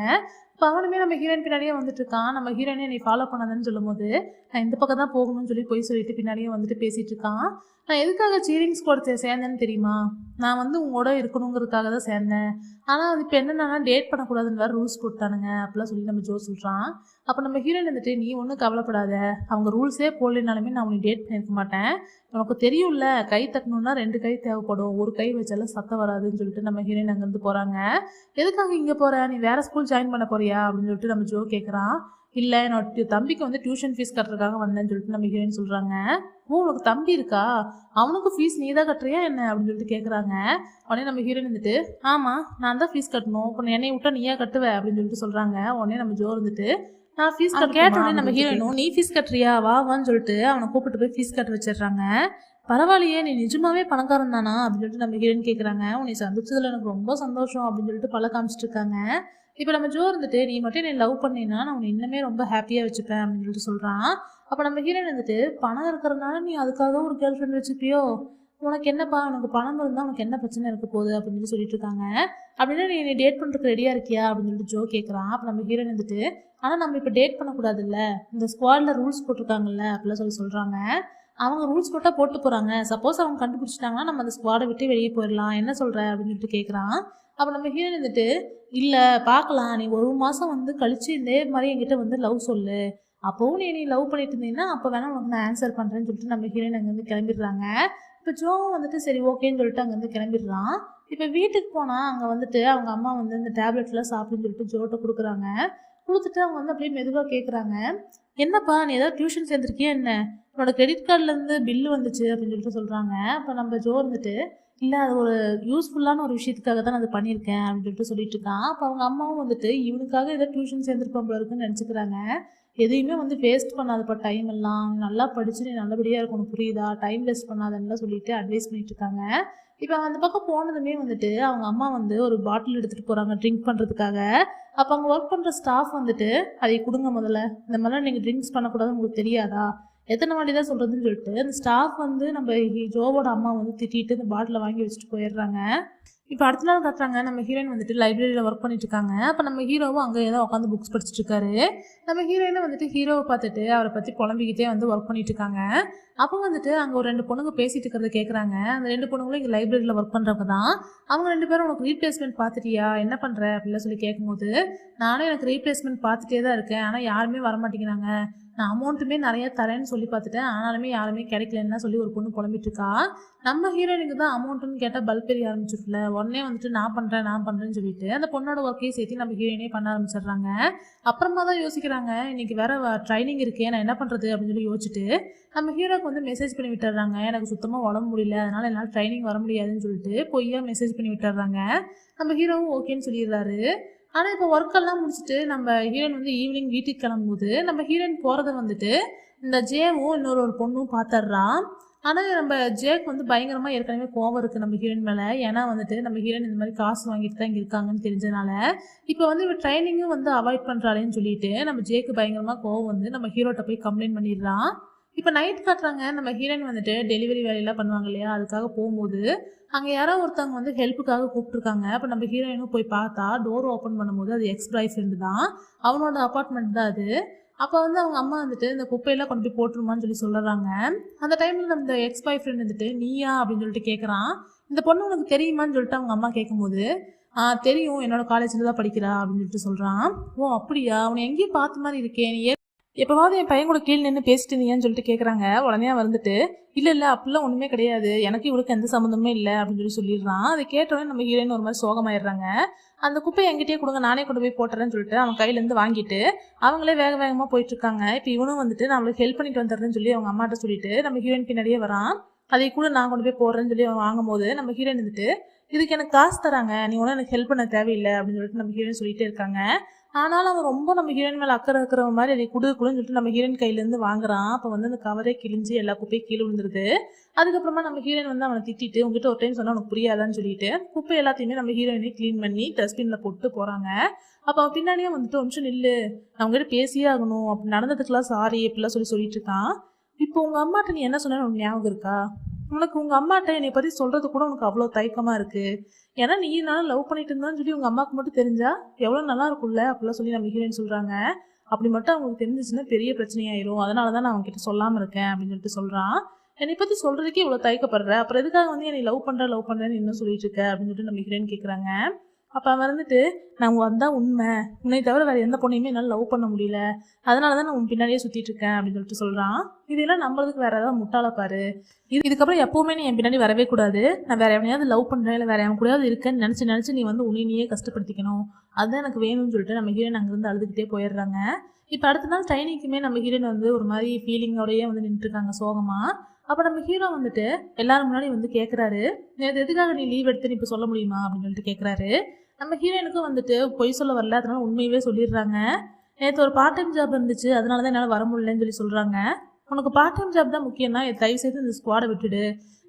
[SPEAKER 1] இப்போ அவனுமே நம்ம ஹீரோயின் பின்னாடியே வந்துட்டு இருக்கான். நம்ம ஹீரோயினை என்னை ஃபாலோ பண்ணாதுன்னு சொல்லும் போது நான் இந்த பக்கம் தான் போகணும்னு சொல்லி போய் சொல்லிட்டு பின்னாடியே வந்துட்டு பேசிகிட்டு இருக்கான். நான் எதுக்காக சீரிங் ஸ்குவாட் சேர்ந்தேன்னு தெரியுமா, நான் வந்து உங்களோட இருக்கணுங்கிறதுக்காக தான் சேர்ந்தேன். ஆனால் அது இப்போ என்னென்னா டேட் பண்ணக்கூடாதுன்னு வேறு ரூல்ஸ் போட்டானுங்க அப்படிலாம் சொல்லி நம்ம ஜோ சொல்கிறான். அப்போ நம்ம ஹீரோயின் வந்துட்டு நீ ஒன்றும் கவலைப்படாத, அவங்க ரூல்ஸே போடலைனாலுமே நான் உன்னை டேட் பண்ணியிருக்க மாட்டேன், உனக்கு தெரியும்ல கை தட்டணும்னா 2 கை தேவைப்படும், ஒரு கை வச்சாலும் சத்தம் வராதுன்னு சொல்லிட்டு நம்ம ஹீரோயின் அங்கேருந்து போகிறாங்க. எதுக்காக இங்கே போகிற, நீ வேறு ஸ்கூல் ஜாயின் பண்ண போறியா அப்படின்னு சொல்லிட்டு நம்ம ஜோ கேட்குறான். இல்லை என்னோட தம்பிக்கு வந்து டியூஷன் ஃபீஸ் கட்டுறதுக்காக வந்தேன்னு சொல்லிட்டு நம்ம ஹீரோயின் சொல்கிறாங்க. ஓ உனக்கு தம்பி இருக்கா, அவனுக்கு ஃபீஸ் நீ தான் கட்டுறியா என்ன அப்படின்னு சொல்லிட்டு கேட்குறாங்க. உடனே நம்ம ஹீரோயின் வந்துட்டு ஆமாம் நான் தான் ஃபீஸ் கட்டணும், இப்போ என்னை விட்டா நீயா கட்டுவேன் அப்படின்னு சொல்லிட்டு சொல்கிறாங்க. உடனே நம்ம ஜோ இருந்துட்டு நான் ஃபீஸ் கேட்டோடனே நம்ம ஹீரோயினும் நீ ஃபீஸ் கட்டுறியா வான்னு சொல்லிட்டு அவனை கூப்பிட்டு போய் ஃபீஸ் கட்ட வச்சிடுறாங்க. பரவாயில்லையே நீ நிஜமாவே பணக்காரன் தானா அப்படின்னு சொல்லிட்டு நம்ம ஹீரோயின் கேட்குறாங்க. உன்னை சந்திச்சதுல எனக்கு ரொம்ப சந்தோஷம் அப்படின்னு சொல்லிட்டு பல காமிச்சிட்டு இருக்காங்க. இப்போ நம்ம ஜோ இருந்துட்டு நீ மட்டும் என்னை லவ் பண்ணினா நான் உன்னை இன்னுமே ரொம்ப ஹாப்பியாக வச்சுப்பேன் அப்படின்னு சொல்லிட்டு சொல்கிறான். அப்போ நம்ம ஹீரோயின் வந்துட்டு பணம் இருக்கிறதுனால நீ அதுக்காக ஒரு கேர்ள் ஃப்ரெண்ட் வச்சுப்பியோ, உனக்கு என்னப்பா, உனக்கு பணம் இருந்தால் உனக்கு என்ன பிரச்சனை இருக்க போகுது அப்படின்னு சொல்லிட்டு இருக்காங்க. அப்படின்னா நீ டேட் பண்ணுறதுக்கு ரெடியாக இருக்கியா அப்படின்னு சொல்லிட்டு ஜோ கேட்குறான். அப்போ நம்ம ஹீரோயின் வந்துட்டு ஆனால் நம்ம இப்போ டேட் பண்ணக்கூடாதுல்ல, இந்த ஸ்குவாடில் ரூல்ஸ் போட்டிருக்காங்கல்ல அப்படிலாம் சொல்கிறாங்க. அவங்க ரூல்ஸ் போட்டால் போட்டு போகிறாங்க, சப்போஸ் அவங்க கண்டுபிடிச்சிட்டாங்கன்னா நம்ம அந்த ஸ்குவாடை விட்டு வெளியே போயிடலாம், என்ன சொல்கிற அப்படின்னு சொல்லிட்டு கேட்குறான். அப்போ நம்ம ஹீரோயின் வந்துட்டு இல்லை பார்க்கலாம், நீ 1 மாதம் வந்து கழித்து இதே மாதிரி என்கிட்ட வந்து லவ் சொல்லு, அப்போவும் நீ லவ் பண்ணிட்டு இருந்தீங்கன்னா அப்போ வேணால் உனக்கு நான் ஆன்சர் பண்ணுறேன்னு சொல்லிட்டு நம்ம ஹீரோயின் அங்கேருந்து கிளம்பிடுறாங்க. இப்போ ஜோவும் வந்துட்டு சரி ஓகேன்னு சொல்லிட்டு அங்கேருந்து கிளம்பிடுறான். இப்போ வீட்டுக்கு போனால் அங்கே வந்துட்டு அவங்க அம்மா வந்து இந்த டேப்லெட்லாம் சாப்பிடுன்னு சொல்லிட்டு ஜோட்டை கொடுக்குறாங்க. கொடுத்துட்டு அவங்க வந்து அப்படியே மெதுவாக கேட்குறாங்க, என்னப்பா நீ ஏதாவது டியூஷன் சேர்ந்துருக்கியா என்ன, உன்னோட கிரெடிட் கார்ட்லேருந்து பில்லு வந்துச்சு அப்படின்னு சொல்லிட்டு சொல்கிறாங்க. அப்போ நம்ம ஜோ வந்துட்டு இல்லை அது ஒரு யூஸ்ஃபுல்லான ஒரு விஷயத்துக்காக தான் நான் அது பண்ணியிருக்கேன் அப்படின்னு சொல்லிட்டு இருக்கான். அப்போ அவங்க அம்மாவும் வந்துட்டு இவனுக்காக ஏதோ டியூஷன் சேர்ந்துருப்பான் போல இருக்குன்னு நினச்சிக்கிறாங்க. எதையுமே வந்து வேஸ்ட் பண்ணாதப்பா, டைம் எல்லாம் நல்லா படிச்சு நீ நல்லபடியாக இருக்கணும், புரியுதா, டைம் வேஸ்ட் பண்ணாதெல்லாம் சொல்லிட்டு அட்வைஸ் பண்ணிட்டு இருக்காங்க. இப்போ அந்த பக்கம் போனதுமே வந்துட்டு அவங்க அம்மா வந்து ஒரு பாட்டில் எடுத்துகிட்டு போகிறாங்க ட்ரிங்க் பண்ணுறதுக்காக. அப்போ அங்கே ஒர்க் பண்ணுற ஸ்டாஃப் வந்துட்டு அதை கொடுங்க முதல்ல, இந்த மாதிரிலாம் நீங்கள் ட்ரிங்க்ஸ் பண்ணக்கூடாதுன்னு உங்களுக்கு தெரியாதா, எத்தனை வாட்டி தான் சொல்கிறதுன்னு சொல்லிட்டு அந்த ஸ்டாஃப் வந்து நம்ம ஜோவோட அம்மா வந்து திட்டிட்டு இந்த பாட்டிலை வாங்கி வச்சுட்டு போயிடுறாங்க. இப்போ அடுத்த நாள் காட்டுறாங்க, நம்ம ஹீரோயின் வந்துட்டு லைப்ரரியில் ஒர்க் பண்ணிட்டு இருக்காங்க. அப்போ நம்ம ஹீரோவும் அங்கே ஏதோ உட்காந்து புக்ஸ் படிச்சுட்டு இருக்காரு. நம்ம ஹீரோயினும் வந்துட்டு ஹீரோவை பார்த்துட்டு அவரை பற்றி புலம்பிக்கிட்டே வந்து ஒர்க் பண்ணிட்டு இருக்காங்க. அப்போ வந்துட்டு அங்கே ஒரு 2 பொண்ணுங்க பேசிட்டு இருக்கிறத கேட்குறாங்க. அந்த 2 பொண்ணுங்களும் இங்கே லைப்ரரியில் ஒர்க் பண்ணுறவங்க தான். அவங்க 2 பேரும் உனக்கு ரீப்ளேஸ்மெண்ட் பார்த்துட்டியா, என்ன பண்ணுற அப்படிலாம் சொல்லி கேட்கும்போது, நானும் எனக்கு ரீப்ளேஸ்மெண்ட் பார்த்துட்டே தான் இருக்கேன், ஆனால் யாருமே வரமாட்டேங்கிறாங்க, நான் அமௌண்ட்டுமே நிறையா தரேன்னு சொல்லி பார்த்துட்டேன், ஆனாலுமே யாருமே கிடைக்கலன்னா சொல்லி ஒரு பொண்ணு புலம்பிட்டு இருக்கா. நம்ம ஹீரோயினுக்கு தான் அமௌண்ட்டுன்னு கேட்டால் பல்ப் எரிய ஆரம்பிச்சிருக்குல, உடனே வந்துட்டு நான் பண்ணுறேன்னு சொல்லிட்டு அந்த பொண்ணோட ஒர்க்கையும் சேர்த்து நம்ம ஹீரோயினே பண்ண ஆரம்பிச்சிடுறாங்க. அப்புறமா தான் யோசிக்கிறாங்க, இன்னைக்கு வேற ட்ரைனிங் இருக்கே, நான் என்ன பண்ணுறது அப்படின்னு சொல்லி யோசிச்சுட்டு நம்ம ஹீரோக்கு வந்து மெசேஜ் பண்ணி விட்டுறாங்க, எனக்கு சுத்தமாக உடம்பு முடியல, அதனால் என்னால் ட்ரைனிங் வர முடியாதுன்னு சொல்லிட்டு பொய்யா மெசேஜ் பண்ணி விட்டுறாங்க. நம்ம ஹீரோவும் ஓகேன்னு சொல்லிடுறாரு. ஆனால் இப்போ ஒர்க்கெல்லாம் முடிச்சுட்டு நம்ம ஹீரோயின் வந்து ஈவினிங் வீட்டுக்கு கிளம்பும்போது நம்ம ஹீரோயின் போகிறத வந்துட்டு இந்த ஜேவும் ஒரு பொண்ணும் பார்த்துட்றான். ஆனால் நம்ம ஜேக்கு வந்து பயங்கரமாக ஏற்கனவே கோவம் இருக்குது நம்ம ஹீரோயின் மேலே. ஏன்னா வந்துட்டு நம்ம ஹீரோயின் இந்த மாதிரி காசு வாங்கிட்டு தான் இங்கே இருக்காங்கன்னு தெரிஞ்சதுனால இப்போ வந்து இவ ட்ரைனிங்கும் வந்து அவாய்ட் பண்ணுறாளேன்னு சொல்லிட்டு நம்ம ஜேக்கு பயங்கரமாக கோவம் வந்து நம்ம ஹீரோட்ட போய் கம்ப்ளைண்ட் பண்ணிடுறான். இப்போ நைட் காட்டுறாங்க, நம்ம ஹீரோயின் வந்துட்டு டெலிவரி வேலையெல்லாம் பண்ணுவாங்க இல்லையா, அதுக்காக போகும்போது அங்கே யாரோ ஒருத்தவங்க வந்து ஹெல்ப்புக்காக கூப்பிட்ருக்காங்க. அப்போ நம்ம ஹீரோயினும் போய் பார்த்தா டோர் ஓப்பன் பண்ணும்போது அது எக்ஸ் பாய் ஃப்ரெண்டு தான், அவனோட அப்பார்ட்மெண்ட் தான் அது. அப்போ வந்து அவங்க அம்மா வந்துட்டு இந்த குப்பையெல்லாம் கொண்டு போய் போட்டுருமான்னு சொல்லி சொல்லுறாங்க. அந்த டைமில் நம்ம எக்ஸ் பாய் ஃப்ரெண்ட் வந்துட்டு நீயா அப்படின்னு சொல்லிட்டு கேட்குறான். இந்த பொண்ணு உனக்கு தெரியுமான்னு சொல்லிட்டு அவங்க அம்மா கேட்கும்போது, தெரியும், என்னோட காலேஜில் தான் படிக்கிறா அப்படின்னு சொல்லிட்டு சொல்கிறான். ஓ அப்படியா, அவனை எங்கேயும் பார்த்த மாதிரி இருக்கேன், நீ எப்போவாவது என் பையன் கூட கீழே நின்று பேசிட்டு இருந்தீங்கன்னு சொல்லிட்டு கேட்குறாங்க. உடனே வந்துட்டு இல்லை அப்படிலாம் ஒன்றுமே கிடையாது, எனக்கு இவளுக்கு எந்த சம்மந்தமே இல்லை அப்படின்னு சொல்லிடுறான். அதை கேட்டோடனே நம்ம ஹீரோயின் ஒரு மாதிரி சோகமாயிடுறாங்க. அந்த குப்பையை என்கிட்டயே கொடுங்க, நானே கொண்டு போய் போட்டுறேன்னு சொல்லிட்டு அவன் கையிலேருந்து வாங்கிட்டு அவங்களே வேகமாக போயிட்டுருக்காங்க. இப்போ இவனும் வந்துட்டு நம்மளுக்கு ஹெல்ப் பண்ணிட்டு வந்துடுறேன்னு சொல்லி அவங்க அம்மாட்ட சொல்லிட்டு நம்ம ஹீரோயின் பின்னாடியே வரான். அதை கூட நான் கொண்டு போய் போடுறேன்னு சொல்லி அவன் வாங்கும்போது நம்ம ஹீரோயின் வந்துட்டு இதுக்கு எனக்கு காசு தராங்க, நீ ஒன்றும் எனக்கு ஹெல்ப் பண்ண தேவையில்லை அப்படின்னு சொல்லிட்டு நம்ம ஹீரோயின் சொல்லிட்டே இருக்காங்க. ஆனாலும் அவன் ரொம்ப நம்ம ஹீரோயின் மேலே அக்கறை இருக்கிற மாதிரி அதை குடுக்குன்னு சொல்லிட்டு நம்ம ஹீரோயின் கையிலேருந்து வாங்குறான். அப்போ வந்து அந்த கவரே கிழிஞ்சு எல்லா குப்பையும் கீழே விழுந்துருது. அதுக்கப்புறமா நம்ம ஹீரோயின் வந்து அவனை திட்டிட்டு உங்ககிட்ட ஒரு டைம் சொன்னால் உனக்கு புரியாதான்னு சொல்லிட்டு குப்பை எல்லாத்தையுமே நம்ம ஹீரோயினே க்ளீன் பண்ணி டஸ்ட்பினில் போட்டு போகிறாங்க. அப்போ அவன் பின்னாடியே வந்துட்டு ஒரு நிமிஷம் நில்லு, அவங்ககிட்ட பேசியே ஆகணும், அப்படி நடந்ததுக்கெல்லாம் சாரி அப்படிலாம் சொல்லிட்டு இருக்கான். இப்போ உங்கள் அம்மாட்ட நீ என்ன சொன்னு உனக்கு ஞாபகம் இருக்கா, உனக்கு உங்கள் அம்மாட்ட என்னை பற்றி சொல்கிறது கூட உனக்கு அவ்வளோ தயக்கமாக இருக்குது, ஏன்னா நீ நானும் லவ் பண்ணிட்டு இருந்தான்னு சொல்லி உங்கள் அம்மாவுக்கு மட்டும் தெரிஞ்சா எவ்வளோ நல்லா இருக்கும்ல அப்படிலாம் சொல்லி நம்ம ஹீரோயின் சொல்கிறாங்க. அப்படி மட்டும் அவங்களுக்கு தெரிஞ்சிச்சுன்னா பெரிய பிரச்சனையாயிரும், அதனால தான் நான் அவங்ககிட்ட சொல்லாமல் இருக்கேன் அப்படின்னு சொல்லிட்டு சொல்கிறான். என்னை பற்றி சொல்கிறதுக்கே இவ்வளோ தயக்கப்படுற, அப்புறம் எதுக்காக வந்து என்னை லவ் பண்ணுறேன்னு இன்னும் சொல்லிட்டு இருக்க அப்படின்னு சொல்லிட்டு நம்ம ஹீரோயின் கேட்குறாங்க. அப்போ அவன் வந்துட்டு நான் வந்தால் உண்மை, உன்னை தவிர வேறு எந்த பொண்ணையுமே என்னால் லவ் பண்ண முடியல, அதனால தான் நான் உன் பின்னாடியே சுற்றிட்டு இருக்கேன் அப்படின்னு சொல்லிட்டு சொல்கிறான். இதெல்லாம் நம்மளுக்கு வேறு ஏதாவது முட்டாள பாரு, இதுக்கப்புறம் எப்போவுமே நீ என் பின்னாடி வரவே கூடாது, நான் வேறு எவனையாவது லவ் பண்ணுறேன் இல்லை வேறு எவன் கூடயாவது இருக்கேன்னு நினச்சி நீ வந்து உன்னையே கஷ்டப்படுத்திக்கணும், அதுதான் எனக்கு வேணும்னு சொல்லிட்டு நம்ம ஹீரோயின் அங்கேருந்து அழுதுகிட்டே போயிடுறாங்க. இப்போ அடுத்த நாள் ட்ரைனிங்குமே நம்ம ஹீரோயின் வந்து ஒரு மாதிரி ஃபீலிங்கோடையே வந்து நின்றுருக்காங்க சோகமாக. அப்போ நம்ம ஹீரோ வந்துட்டு எல்லாரும் முன்னாடி வந்து கேட்குறாரு, நேற்று எதுக்காக நீ லீவ் எடுத்து இப்போ சொல்ல முடியுமா அப்படின்னு சொல்லிட்டு கேட்குறாரு. நம்ம ஹீரோயினுக்கும் வந்துட்டு பொய் சொல்ல வரல, அதனால உண்மையவே சொல்லிடுறாங்க. நேற்று ஒரு பார்ட் டைம் ஜாப் இருந்துச்சு, அதனால தான் என்னால் வர முடியலன்னு சொல்லி சொல்கிறாங்க. உனக்கு பார்ட் டைம் ஜாப் தான் முக்கியம்னா தயவு செய்து இந்த ஸ்குவாடை விட்டுடு,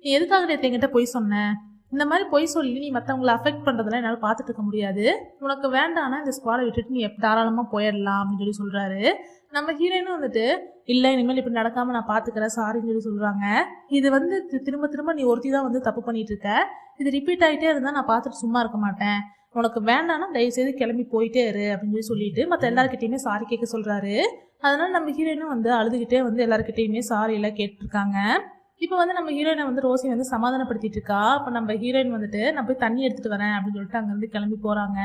[SPEAKER 1] நீ எதுக்காக நேற்று என்கிட்ட பொய் சொன்னேன், இந்த மாதிரி பொய் சொல்லி நீ மற்றவங்களை அஃபெக்ட் பண்ணுறதுலாம் என்னால் பார்த்துட்டு இருக்க முடியாது, உனக்கு வேண்டாம்னா இந்த ஸ்குவாடை விட்டுட்டு நீ தாராளமாக போயிடலாம் அப்படின்னு சொல்லி சொல்கிறாரு. நம்ம ஹீரோயினும் வந்துட்டு இல்லை இனிமேல் இப்படி நடக்காமல் நான் பார்த்துக்கிறேன் சாரின்னு சொல்லி சொல்கிறாங்க. இது வந்து திரும்ப திரும்ப நீ ஒருத்தி தான் வந்து தப்பு பண்ணிட்டு இருக்க, இது ரிப்பீட் ஆகிட்டே இருந்தால் நான் பார்த்துட்டு சும்மா இருக்க மாட்டேன், உனக்கு வேண்டாம்னா தயவுசெய்து கிளம்பி போயிட்டே இரு அப்படின்னு சொல்லிட்டு மற்ற எல்லாருக்கிட்டையுமே சாரி கேட்க சொல்கிறாரு. அதனால நம்ம ஹீரோயினும் வந்து அழுதுகிட்டே வந்து எல்லாருக்கிட்டையுமே சாரி எல்லாம் கேட்டுருக்காங்க. இப்போ வந்து நம்ம ஹீரோயினை வந்து ரோசி வந்து சமாதானப்படுத்திட்டு இருக்கா. அப்போ நம்ம ஹீரோயின் வந்துட்டு நான் போய் தண்ணி எடுத்துகிட்டு வரேன் அப்படின்னு சொல்லிட்டு அங்கேருந்து கிளம்பி போகிறாங்க.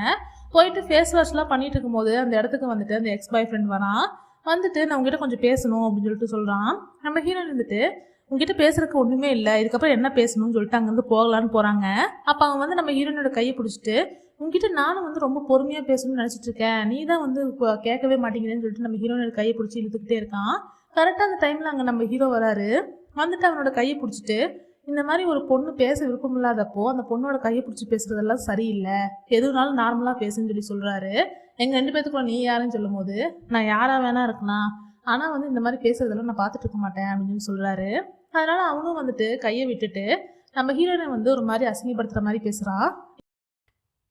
[SPEAKER 1] போயிட்டு ஃபேஸ் வாஷ்லாம் பண்ணிட்டு இருக்கும்போது அந்த இடத்துக்கு வந்துட்டு அந்த எக்ஸ் பாய் ஃப்ரெண்ட் வரான். வந்துட்டு நான் உங்ககிட்ட கொஞ்சம் பேசணும் அப்படின்னு சொல்லிட்டு சொல்கிறான். நம்ம ஹீரோயின் வந்துட்டு உங்ககிட்ட பேசுறதுக்கு ஒன்றுமே இல்லை, இதுக்கப்புறம் என்ன பேசணும்னு சொல்லிட்டு அங்கேருந்து போகலான்னு போகிறாங்க. அப்போ அவங்க வந்து நம்ம ஹீரோயினோட கையை பிடிச்சிட்டு உங்ககிட்ட நானும் வந்து ரொம்ப பொறுமையாக பேசணும்னு நினச்சிட்டு இருக்கேன், நீ தான் வந்து கேட்கவே மாட்டேங்கிறேன்னு சொல்லிட்டு நம்ம ஹீரோயினோட கையை பிடிச்சி இழுத்துக்கிட்டே இருக்கான். கரெக்டாக அந்த டைமில் அங்கே நம்ம ஹீரோ வராரு. வந்துட்டு அவனோட கையை பிடிச்சிட்டு இந்த மாதிரி ஒரு பொண்ணு பேச விருப்பம் இல்லாதப்போ அந்த பொண்ணோட கையை பிடிச்சி பேசுறதெல்லாம் சரியில்லை, எதுனாலும் நார்மலாக பேசுன்னு சொல்லி சொல்கிறாரு. எங்கள் 2 பேத்துக்குள்ள நீ யாருன்னு சொல்லும் போது, நான் யாரா வேணா இருக்கலாம், ஆனால் வந்து இந்த மாதிரி பேசுறதெல்லாம் நான் பார்த்துட்டு இருக்க மாட்டேன் அப்படின்னு சொல்லி சொல்கிறாரு. அதனால அவனும் வந்துட்டு கையை விட்டுட்டு நம்ம ஹீரோயினை வந்து ஒரு மாதிரி அசிங்கப்படுத்துகிற மாதிரி பேசுகிறான்.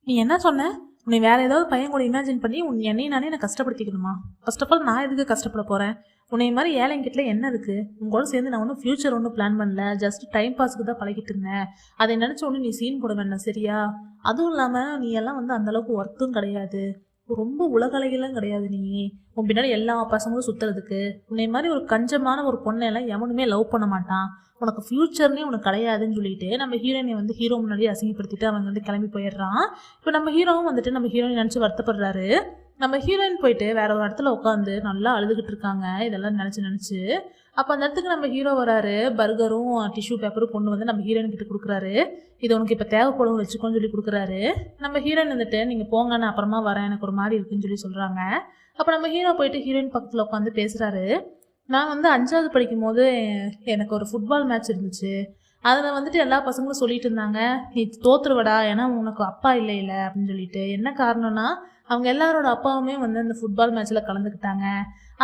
[SPEAKER 1] நீ என்ன சொன்ன? உன்னை வேற ஏதாவது பையன் கூட இமேஜின் பண்ணி என்னையும் நானே நான் கஷ்டப்படுத்திக்கணுமா? ஃபர்ஸ்ட் ஆஃப் ஆல் நான் எதுக்கு கஷ்டப்பட போகிறேன்? உன்னை மாதிரி ஏழைங்கிட்ட என்ன இருக்குது? உங்களோட சேர்ந்து நான் ஒன்றும் ஃப்யூச்சர் ஒன்றும் பிளான் பண்ணல, ஜஸ்ட் டைம் பாஸுக்கு தான் பழகிட்டு இருந்தேன். அதை நினச்ச ஒன்று நீ சீன் போட வேண்டாம் சரியா? அதுவும் இல்லாமல் நீ எல்லாம் வந்து அந்தளவுக்கு ஒர்த்தும் கிடையாது, ரொம்ப உலகலைகளாம் கிடையாது. நீ உன் பின்னாடி எல்லா பசங்களும் சுற்றுறதுக்கு உன்னை மாதிரி ஒரு கஞ்சமான ஒரு பொண்ணெல்லாம் எவனுமே லவ் பண்ண மாட்டான், உனக்கு ஃப்யூச்சர்னே உனக்கு கிடையாதுன்னு சொல்லிட்டு நம்ம ஹீரோயினை வந்து ஹீரோ முன்னாடி அசிங்கப்படுத்திட்டு அவங்க வந்து கிளம்பி போயிடுறான். இப்போ நம்ம ஹீரோவும் வந்துட்டு நம்ம ஹீரோயின் நினச்சி வருத்தப்படுறாரு. நம்ம ஹீரோயின் போயிட்டு வேற ஒரு இடத்துல உட்காந்து நல்லா அழுதுகிட்டு இருக்காங்க இதெல்லாம் நினச்சி. அப்போ அந்த இடத்துக்கு நம்ம ஹீரோ வராரு. பர்கரும் டிஷ்யூ பேப்பரும் கொண்டு வந்து நம்ம ஹீரோயின் கிட்ட கொடுக்குறாரு. இது உனக்கு இப்போ தேவைப்படும் வச்சுக்கோன்னு சொல்லி கொடுக்குறாரு. நம்ம ஹீரோயின் வந்துட்டு நீங்கள் போங்க, நான் அப்புறமா வரேன், எனக்கு ஒரு மாதிரி இருக்குன்னு சொல்லி சொல்கிறாங்க. அப்போ நம்ம ஹீரோ போயிட்டு ஹீரோயின் பக்கத்தில் உட்காந்து பேசுகிறாரு. நான் வந்து 5வது படிக்கும் போது எனக்கு ஒரு ஃபுட்பால் மேட்ச் இருந்துச்சு. அதில் வந்துட்டு எல்லா பசங்களும் சொல்லிட்டு இருந்தாங்க, நீ தோற்றுருவடா ஏன்னா உனக்கு அப்பா இல்லை அப்படின்னு சொல்லிட்டு. என்ன காரணம்னா அவங்க எல்லாரோட அப்பாவுமே வந்து அந்த ஃபுட்பால் மேட்ச்சில் கலந்துக்கிட்டாங்க.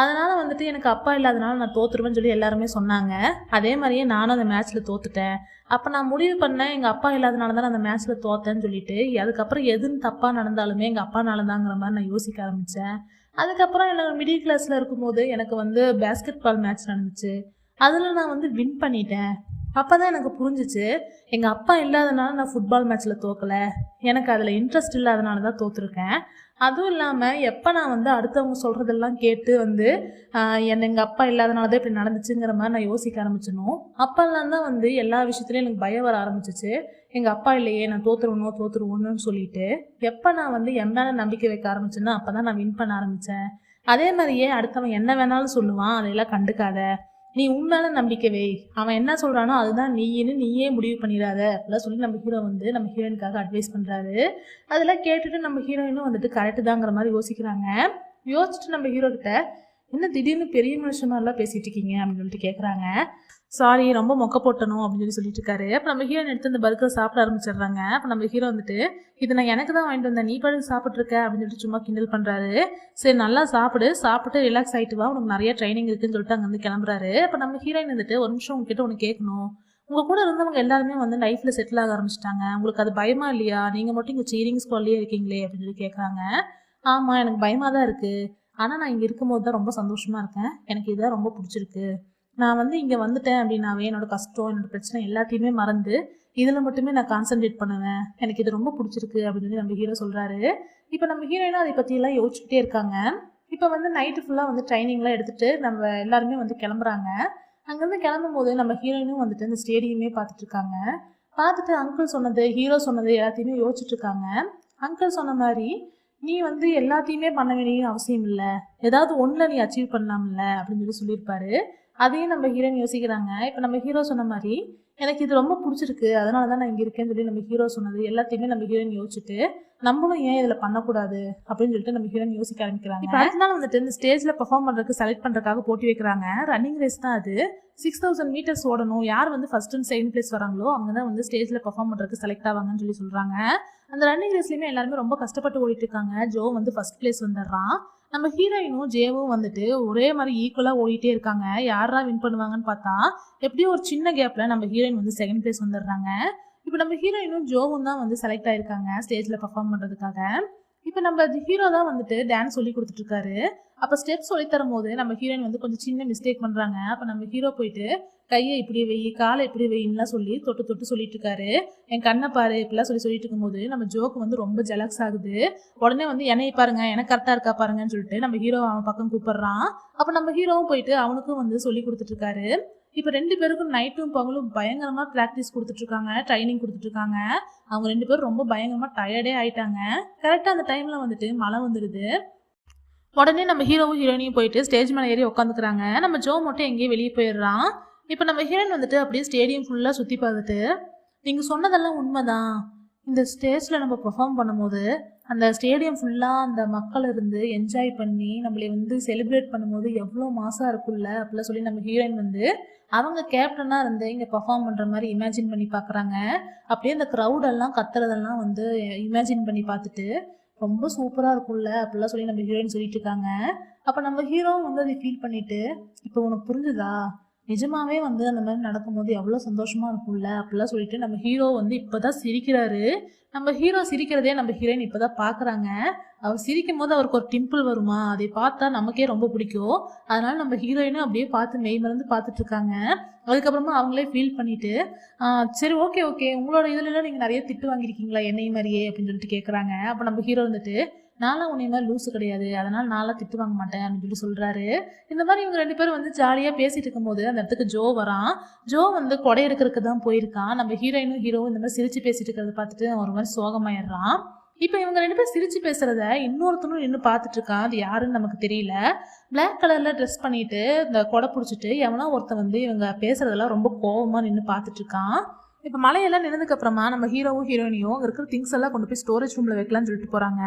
[SPEAKER 1] அதனால் வந்துட்டு எனக்கு அப்பா இல்லாதனால நான் தோற்றுருவேன்னு சொல்லி எல்லாருமே சொன்னாங்க. அதே மாதிரியே நானும் அந்த மேட்ச்சில் தோற்றுட்டேன். அப்போ நான் முடிவு பண்ணேன் எங்கள் அப்பா இல்லாதனால தான் அந்த மேட்ச்சில் தோற்றேன்னு சொல்லிட்டு. அதுக்கப்புறம் எதுன்னு தப்பாக நடந்தாலுமே எங்கள் அப்பானால தாங்கிற மாதிரி நான் யோசிக்க ஆரம்பித்தேன். அதுக்கப்புறம் எனக்கு மிடில் கிளாஸில் இருக்கும்போது எனக்கு வந்து பேஸ்கெட் பால் மேட்ச் நடந்துச்சு. அதில் நான் வந்து வின் பண்ணிட்டேன். அப்போ தான் எனக்கு புரிஞ்சிச்சு எங்கள் அப்பா இல்லாதனால நான் ஃபுட்பால் மேட்ச்சில் தோக்கலை, எனக்கு அதில் இன்ட்ரெஸ்ட் இல்லாதனால தான் தோற்றுருக்கேன். அதுவும் இல்லாமல் எப்போ நான் வந்து அடுத்தவங்க சொல்கிறதெல்லாம் கேட்டு வந்து எங்கள் அப்பா இல்லாதனால தான் இப்படி நடந்துச்சுங்கிற மாதிரி நான் யோசிக்க ஆரம்பிச்சணும். அப்போல்லாம் தான் வந்து எல்லா விஷயத்துலையும் எனக்கு பயம் வர ஆரம்பிச்சிச்சு. எங்கள் அப்பா இல்லையே, நான் தோற்றுருவோன்னு சொல்லிட்டு. எப்போ நான் வந்து என் மேலே நம்பிக்கை வைக்க ஆரம்பிச்சேன்னா அப்போ தான் நான் வின் பண்ண ஆரம்பித்தேன். அதே மாதிரியே அடுத்தவன் என்ன வேணாலும் சொல்லுவான், அதையெல்லாம் கண்டுக்காத, நீ உண்மையான நம்பிக்கை வை, அவன் என்ன சொல்கிறானோ அதுதான் நீயே முடிவு பண்ணிடாத அப்படிலாம் சொல்லி நம்ம ஹீரோ வந்து நம்ம ஹீரோயினுக்காக அட்வைஸ் பண்ணுறாரு. அதெல்லாம் கேட்டுட்டு நம்ம ஹீரோயினும் வந்துட்டு கரெக்டு தாங்கிற மாதிரி யோசிக்கிறாங்க. யோசிச்சுட்டு நம்ம ஹீரோ கிட்ட என்ன திடீர்னு பெரிய மனுஷன் மாதிரிலாம் பேசிகிட்டு இருக்கீங்க அப்படின்னு சொல்லிட்டு கேட்குறாங்க. சாரி ரொம்ப மொக்க போட்டணும் அப்படின்னு சொல்லிட்டு இருக்காரு. அப்போ நம்ம ஹீரோயின் எடுத்து அந்த பர்கர் சாப்பிட ஆரம்பிச்சிடுறாங்க. அப்போ நம்ம ஹீரோ வந்துட்டு இது நான் எனக்கு தான் வாங்கிட்டு வந்தேன், நீ பாட்டுக்கு சாப்பிட்ருக்க அப்படின்னு சொல்லிட்டு சும்மா கிண்டல் பண்ணுறாரு. சரி நல்லா சாப்பிட்டு ரிலாக்ஸ் ஆகிட்டு வா, உனக்கு நிறைய ட்ரைனிங் இருக்குன்னு சொல்லிட்டு அங்கே வந்து கிளம்புறாரு. அப்போ நம்ம ஹீரோயின் வந்துட்டு ஒரு நிமிஷம் உங்ககிட்ட ஒன்று கேட்கணும், உங்கள் கூட இருந்தவங்க எல்லாருமே வந்து லைஃப்பில் செட்டில் ஆக ஆரம்பிச்சிட்டாங்க, உங்களுக்கு அது பயமா இல்லையா? நீங்கள் மட்டும் இங்கே சீரிங் ஸ்குவாட்லேயே இருக்கீங்களே அப்படின்னு சொல்லி கேட்குறாங்க. ஆமாம் எனக்கு பயமாக தான் இருக்குது, ஆனால் நான் இங்கே இருக்கும்போது தான் ரொம்ப சந்தோஷமாக இருக்கேன், எனக்கு இதுதான் ரொம்ப பிடிச்சிருக்கு. நான் வந்து இங்கே வந்துட்டேன் அப்படின்னாவே என்னோட கஷ்டம் என்னோட பிரச்சனை எல்லாத்தையுமே மறந்து இதில் மட்டுமே நான் கான்சென்ட்ரேட் பண்ணுவேன், எனக்கு இது ரொம்ப பிடிச்சிருக்கு அப்படின்னு சொல்லி நம்ம ஹீரோ சொல்கிறாரு. இப்போ நம்ம ஹீரோயினும் அதை பற்றியெல்லாம் யோசிச்சுக்கிட்டே இருக்காங்க. இப்போ வந்து நைட்டு ஃபுல்லாக வந்து ட்ரைனிங்லாம் எடுத்துகிட்டு நம்ம எல்லாருமே வந்து கிளம்புறாங்க. அங்கேருந்து கிளம்பும்போது நம்ம ஹீரோயினும் வந்துட்டு இந்த ஸ்டேடியமே பார்த்துட்டு இருக்காங்க. பார்த்துட்டு அங்கிள் சொன்னது ஹீரோ சொன்னது எல்லாத்தையுமே யோசிச்சுட்டு இருக்காங்க. அங்கிள் சொன்ன மாதிரி நீ வந்து எல்லாத்தையுமே பண்ண வேண்டிய அவசியம் இல்லை, ஏதாவது ஒன்றில் நீ அச்சீவ் பண்ணலாம்ல அப்படின்னு சொல்லியிருப்பாரு. அதையும் நம்ம ஹீரோயின் யோசிக்கிறாங்க. இப்போ நம்ம ஹீரோ சொன்ன மாதிரி எனக்கு இது ரொம்ப பிடிச்சிருக்கு, அதனால தான் நான் இங்கே இருக்கேன்னு சொல்லி நம்ம ஹீரோ சொன்னது எல்லாத்தையுமே நம்ம ஹீரோயின் யோசிச்சுட்டு நம்மளும் ஏன் இதில் பண்ணக்கூடாது அப்படின்னு சொல்லிட்டு நம்ம ஹீரோயின் யோசிக்க ஆரம்பிக்கிறாங்க. இப்போ அடுத்த நாள் வந்துட்டு இந்த ஸ்டேஜில் பெர்ஃபார்ம் பண்ணுறதுக்கு செலக்ட் பண்ணுறதுக்காக போட்டி வைக்கிறாங்க. ரன்னிங் ரேஸ் தான் அது. 6000 மீட்டர்ஸ் ஓடணும். யார் வந்து ஃபர்ஸ்ட் அண்ட் செகண்ட் பிளேஸ் வராங்களோ அவங்க தான் வந்து ஸ்டேஜில் பெர்ஃபார்ம் பண்ணுறதுக்கு செலக்ட் ஆவாங்கன்னு சொல்லி சொல்கிறாங்க. அந்த ரன்னிங் ரேஸ்லையுமே எல்லாருமே ரொம்ப கஷ்டப்பட்டு ஓடிட்டு இருக்காங்க. ஜோ வந்து ஃபர்ஸ்ட் பிளேஸ் வந்துடுறான். நம்ம ஹீரோயினும் ஜேவும் வந்துட்டு ஒரே மாதிரி ஈக்குவலாக ஓடிட்டே இருக்காங்க. யாரா வின் பண்ணுவாங்கன்னு பார்த்தா எப்படியும் ஒரு சின்ன கேப்பில் நம்ம ஹீரோயின் வந்து செகண்ட் பிளேஸ் வந்துடுறாங்க. இப்போ நம்ம ஹீரோயினும் ஜோவும் தான் வந்து செலக்ட் ஆயிருக்காங்க ஸ்டேஜில் பர்ஃபார்ம் பண்ணுறதுக்காக. இப்போ நம்ம ஹீரோ தான் வந்துட்டு டான்ஸ் சொல்லி கொடுத்துட்ருக்காரு. அப்போ ஸ்டெப் சொல்லி தரும் போது நம்ம ஹீரோயின் வந்து கொஞ்சம் சின்ன மிஸ்டேக் பண்ணுறாங்க. அப்போ நம்ம ஹீரோ போயிட்டு கையை இப்படி வை, காலை இப்படி வைன்னுலாம் சொல்லி தொட்டு சொல்லிட்டு இருக்காரு. என் கண்ணை பாரு இப்படிலாம் சொல்லிட்டு இருக்கும்போது நம்ம ஜோக்கு வந்து ரொம்ப ஜெலக்ஸ் ஆகுது. உடனே வந்து என்னை பாருங்க, எனக்கு கரெக்டாக இருக்கா பாருங்கன்னு சொல்லிட்டு நம்ம ஹீரோ அவன் பக்கம் கூப்பிடுறான். அப்போ நம்ம ஹீரோவும் போயிட்டு அவனுக்கும் வந்து சொல்லி கொடுத்துட்ருக்காரு. இப்போ 2 பேருக்கும் நைட்டும் பகலும் பயங்கரமாக ப்ராக்டிஸ் கொடுத்துட்ருக்காங்க, ட்ரைனிங் கொடுத்துட்ருக்காங்க. அவங்க 2 பேரும் ரொம்ப பயங்கரமாக டயர்டே ஆயிட்டாங்க. கரெக்டாக அந்த டைமில் வந்துட்டு மழை வந்துடுது. உடனே நம்ம ஹீரோவும் ஹீரோயினையும் போயிட்டு ஸ்டேஜ் மேலே ஏறி உட்காந்துக்கிறாங்க. நம்ம ஜோ மட்டும் எங்கேயும் வெளியே போயிடுறான். இப்போ நம்ம ஹீரோயின் வந்துட்டு அப்படியே ஸ்டேடியம் ஃபுல்லாக சுற்றி பார்த்துட்டு நீங்கள் சொன்னதெல்லாம் உண்மைதான், இந்த ஸ்டேஜில் நம்ம பெர்ஃபார்ம் பண்ணும்போது அந்த ஸ்டேடியம் ஃபுல்லாக அந்த மக்கள் இருந்து என்ஜாய் பண்ணி நம்மளை வந்து செலிப்ரேட் பண்ணும்போது எவ்வளோ மாசாக இருக்குல்ல அப்படிலாம் சொல்லி நம்ம ஹீரோயின் வந்து அவங்க கேப்டனாக இருந்து இங்கே பெர்ஃபார்ம் பண்ணுற மாதிரி இமேஜின் பண்ணி பார்க்குறாங்க. அப்படியே அந்த க்ரௌடெல்லாம் கத்துறதெல்லாம் வந்து இமேஜின் பண்ணி பார்த்துட்டு ரொம்ப சூப்பராக இருக்கும்ல அப்படிலாம் சொல்லி நம்ம ஹீரோயின் சொல்லிட்டு இருக்காங்க. அப்போ நம்ம ஹீரோவும் வந்து அதை ஃபீல் பண்ணிட்டு, இப்போ உனக்கு புரிஞ்சுதா, நிஜமாவே வந்து அந்த மாதிரி நடக்கும்போது எவ்வளோ சந்தோஷமா இருக்கும்ல அப்படிலாம் சொல்லிட்டு நம்ம ஹீரோ வந்து இப்போதான் சிரிக்கிறாரு. நம்ம ஹீரோ சிரிக்கிறதே நம்ம ஹீரோயின் இப்போதான் பார்க்குறாங்க. அவர் சிரிக்கும் போது அவருக்கு ஒரு டிம்பிள் வருமா, அதை பார்த்தா நமக்கே ரொம்ப பிடிக்கும். அதனால நம்ம ஹீரோயினும் அப்படியே பார்த்து மெய் மறந்து பார்த்துட்டு இருக்காங்க. அதுக்கப்புறமா அவங்களே ஃபீல் பண்ணிட்டு, சரி ஓகே ஓகே, உங்களோட இதுலலாம் நீங்கள் நிறைய திட்டு வாங்கியிருக்கீங்களா என்னை மாதிரியே அப்படின்னு சொல்லிட்டு கேட்குறாங்க. அப்போ நம்ம ஹீரோ வந்துட்டு, நான்லாம் உன்னை மாதிரி லூஸு கிடையாது, அதனால் நான்லாம் திட்டு வாங்க மாட்டேன் அப்படின்னு சொல்லி சொல்கிறாரு. இந்த மாதிரி இவங்க 2 பேரும் வந்து ஜாலியாக பேசிகிட்டு இருக்கும்போது அந்த இடத்துக்கு ஜோ வரான். ஜோ வந்து கொடை எடுக்கிறதுக்கு தான் போயிருக்கான். நம்ம ஹீரோயினும் ஹீரோவும் இந்த மாதிரி சிரித்து பேசிட்டு இருக்கிறத பார்த்துட்டு ஒரு மாதிரி சோகமாயிடுறான். இப்போ இவங்க 2 பேரும் சிரித்து பேசுகிறத இன்னொருத்தனும் நின்று பார்த்துட்டு இருக்கான். அது யாருன்னு நமக்கு தெரியல. பிளாக் கலரில் ட்ரெஸ் பண்ணிட்டு இந்த கொடை பிடிச்சிட்டு எவனோ ஒருத்தன் வந்து இவங்க பேசுகிறதெல்லாம் ரொம்ப கோபமாக நின்று பார்த்துட்டு இருக்கான். இப்போ மழையெல்லாம் நின்னதுக்கு அப்புறமா நம்ம ஹீரோவும் ஹீரோயினியும் அங்கே இருக்கிற திங்ஸ் எல்லாம் கொண்டு போய் ஸ்டோரேஜ் ரூமில் வைக்கலாம்னு சொல்லிட்டு போகிறாங்க.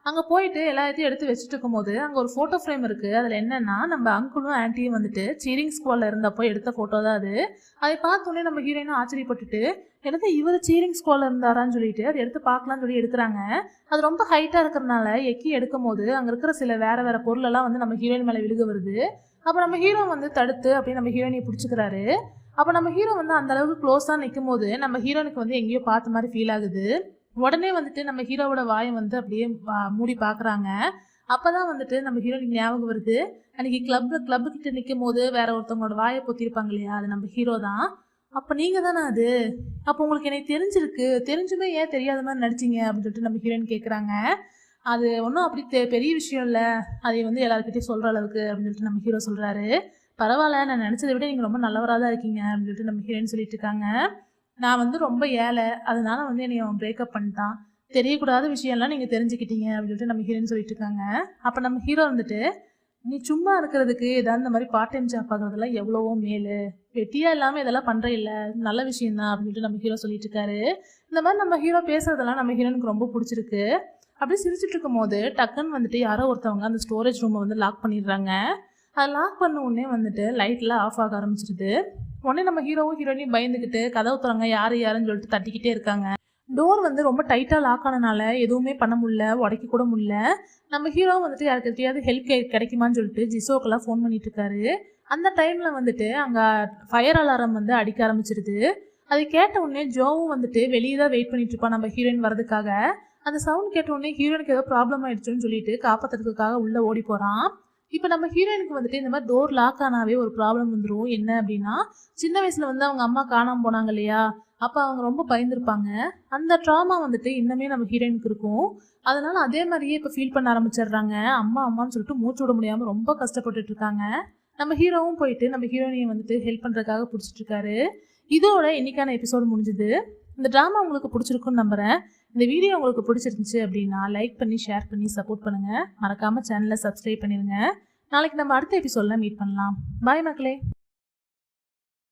[SPEAKER 1] அங்கே போயிட்டு எல்லாத்தையும் எடுத்து வச்சுட்டு இருக்கும்போது அங்கே ஒரு ஃபோட்டோ ஃப்ரேம் இருக்குது. அதில் என்னென்னா நம்ம அங்கிளும் ஆன்ட்டியும் வந்துட்டு சீரிங் ஸ்குவாடில் இருந்தப்போ எடுத்த ஃபோட்டோ தான் அது. அதை பார்த்தோன்னே நம்ம ஹீரோயினும் ஆச்சரியப்பட்டுட்டு, எனக்கு இவர் சீரிங் ஸ்குவாடில் இருந்தாரான்னு சொல்லிட்டு அதை எடுத்து பார்க்கலான்னு சொல்லி எடுக்கிறாங்க. அது ரொம்ப ஹைட்டாக இருக்கிறனால எக்கி எடுக்கும் போது அங்கே இருக்கிற சில வேறு பொருளெல்லாம் வந்து நம்ம ஹீரோயின் மேலே விழுக வருது. அப்போ நம்ம ஹீரோ வந்து தடுத்து அப்படியே நம்ம ஹீரோயினை பிடிச்சிக்கிறாரு. அப்போ நம்ம ஹீரோ வந்து அந்த அளவுக்கு க்ளோஸாக நிற்கும் போது நம்ம ஹீரோனுக்கு வந்து எங்கேயோ பார்த்த மாதிரி ஃபீல் ஆகுது. உடனே வந்துட்டு நம்ம ஹீரோவோட வாயை வந்து அப்படியே மூடி பார்க்குறாங்க. அப்போ தான் வந்துட்டு நம்ம ஹீரோனுக்கு ஞாபகம் வருது, அன்றைக்கி கிளப்பு கிட்ட நிற்கும் போது வேற ஒருத்தவங்களோட வாயை பொத்திருப்பாங்க இல்லையா, அது நம்ம ஹீரோ தான். அப்போ நீங்கள் தானே அது, அப்போ உங்களுக்கு எனக்கு தெரிஞ்சிருக்கு, தெரிஞ்சுமே ஏன் தெரியாத மாதிரி நடிச்சிங்க அப்படின்னு சொல்லிட்டு நம்ம ஹீரோயின் கேட்குறாங்க. அது ஒன்றும் அப்படி பெரிய விஷயம் இல்லை, அதை வந்து எல்லாருக்கிட்டையும் சொல்கிற அளவுக்கு அப்படின்னு சொல்லிட்டு நம்ம ஹீரோ சொல்கிறாரு. பரவாயில்ல, நான் நினச்சதை விட நீங்கள் ரொம்ப நல்லவராக தான் இருக்கீங்க அப்படின்னு சொல்லிட்டு நம்ம ஹீரோயின் சொல்லிட்டு இருக்காங்க. நான் வந்து ரொம்ப ஏழை, அதனால வந்து என்னை அவன் பிரேக்கப் பண்ணிட்டான், தெரியக்கூடாத விஷயம்லாம் நீங்கள் தெரிஞ்சுக்கிட்டீங்க அப்படின்னு சொல்லிட்டு நம்ம ஹீரோயின் சொல்லிட்டு இருக்காங்க. அப்போ நம்ம ஹீரோ வந்துட்டு, நீ சும்மா இருக்கிறதுக்கு ஏதாவது இந்த மாதிரி பார்ட் டைம் ஜாப் பார்க்குறதுலாம் எவ்வளவோ மேலு, வெட்டியாக இல்லாமல் இதெல்லாம் பண்ணுற இல்லை, நல்ல விஷயம்தான் அப்படின்னு சொல்லிட்டு நம்ம ஹீரோ சொல்லிட்டு இருக்காரு. இந்த மாதிரி நம்ம ஹீரோ பேசுறதெல்லாம் நம்ம ஹீரோனுக்கு ரொம்ப பிடிச்சிருக்கு. அப்படி சிரிச்சுட்டு இருக்கும் போது டக்குன்னு வந்துட்டு யாரோ ஒருத்தவங்க அந்த ஸ்டோரேஜ் ரூமை வந்து லாக் பண்ணிடுறாங்க. அதை லாக் பண்ண உடனே வந்துட்டு லைட்லாம் ஆஃப் ஆக ஆரம்பிச்சிருது. உடனே நம்ம ஹீரோவும் ஹீரோயினையும் பயந்துக்கிட்டு கதவு திறங்க யாருன்னு சொல்லிட்டு தட்டிக்கிட்டே இருக்காங்க. டோர் வந்து ரொம்ப டைட்டாக லாக் ஆனனால எதுவுமே பண்ண முடியல, உடைக்க கூட முடியல. நம்ம ஹீரோவும் வந்துட்டு யாருக்கிட்டையாவது ஹெல்ப் கிடைக்குமான்னு சொல்லிட்டு ஜிசோக்கெல்லாம் ஃபோன் பண்ணிட்டு இருக்காரு. அந்த டைமில் வந்துட்டு அங்கே ஃபயர் அலாரம் வந்து அடிக்க ஆரம்பிச்சிருது. அதை கேட்ட உடனே ஜோவும் வந்துட்டு வெளியே தான் வெயிட் பண்ணிட்டு இருப்பான் நம்ம ஹீரோயின் வரதுக்காக. அந்த சவுண்ட் கேட்ட உடனே ஹீரோயினுக்கு ஏதோ ப்ராப்ளம் ஆயிடுச்சுன்னு சொல்லிட்டு காப்பாற்றுறதுக்காக உள்ளே ஓடி போகிறான். இப்போ நம்ம ஹீரோயினுக்கு வந்துட்டு இந்த மாதிரி டோர் லாக் ஆனாவே ஒரு ப்ராப்ளம் வந்துடும். என்ன அப்படின்னா, சின்ன வயசில் வந்து அவங்க அம்மா காணாமல் போனாங்க இல்லையா, அப்போ அவங்க ரொம்ப பயந்துருப்பாங்க. அந்த ட்ராமா வந்துட்டு இன்னமே நம்ம ஹீரோயினுக்கு இருக்கும். அதனால அதே மாதிரியே இப்போ ஃபீல் பண்ண ஆரம்பிச்சிடுறாங்க. அம்மான்னு சொல்லிட்டு மூச்சு விட முடியாமல் ரொம்ப கஷ்டப்பட்டுட்டு இருக்காங்க. நம்ம ஹீரோவும் போயிட்டு நம்ம ஹீரோயினை வந்துட்டு ஹெல்ப் பண்ணுறதுக்காக பிடிச்சிட்டு இருக்காரு. இதோட இன்னைக்கான எபிசோடு முடிஞ்சுது. இந்த ட்ராமா உங்களுக்கு பிடிச்சிருக்குன்னு நம்புகிறேன். இந்த வீடியோ உங்களுக்கு பிடிச்சிருந்துச்சு அப்படின்னா லைக் பண்ணி ஷேர் பண்ணி சப்போர்ட் பண்ணுங்கள். மறக்காமல் சேனலை சப்ஸ்கிரைப் பண்ணிடுங்க. நாளைக்கு நம்ம அடுத்த எபிசோடில் மீட் பண்ணலாம். பாய் மக்களே.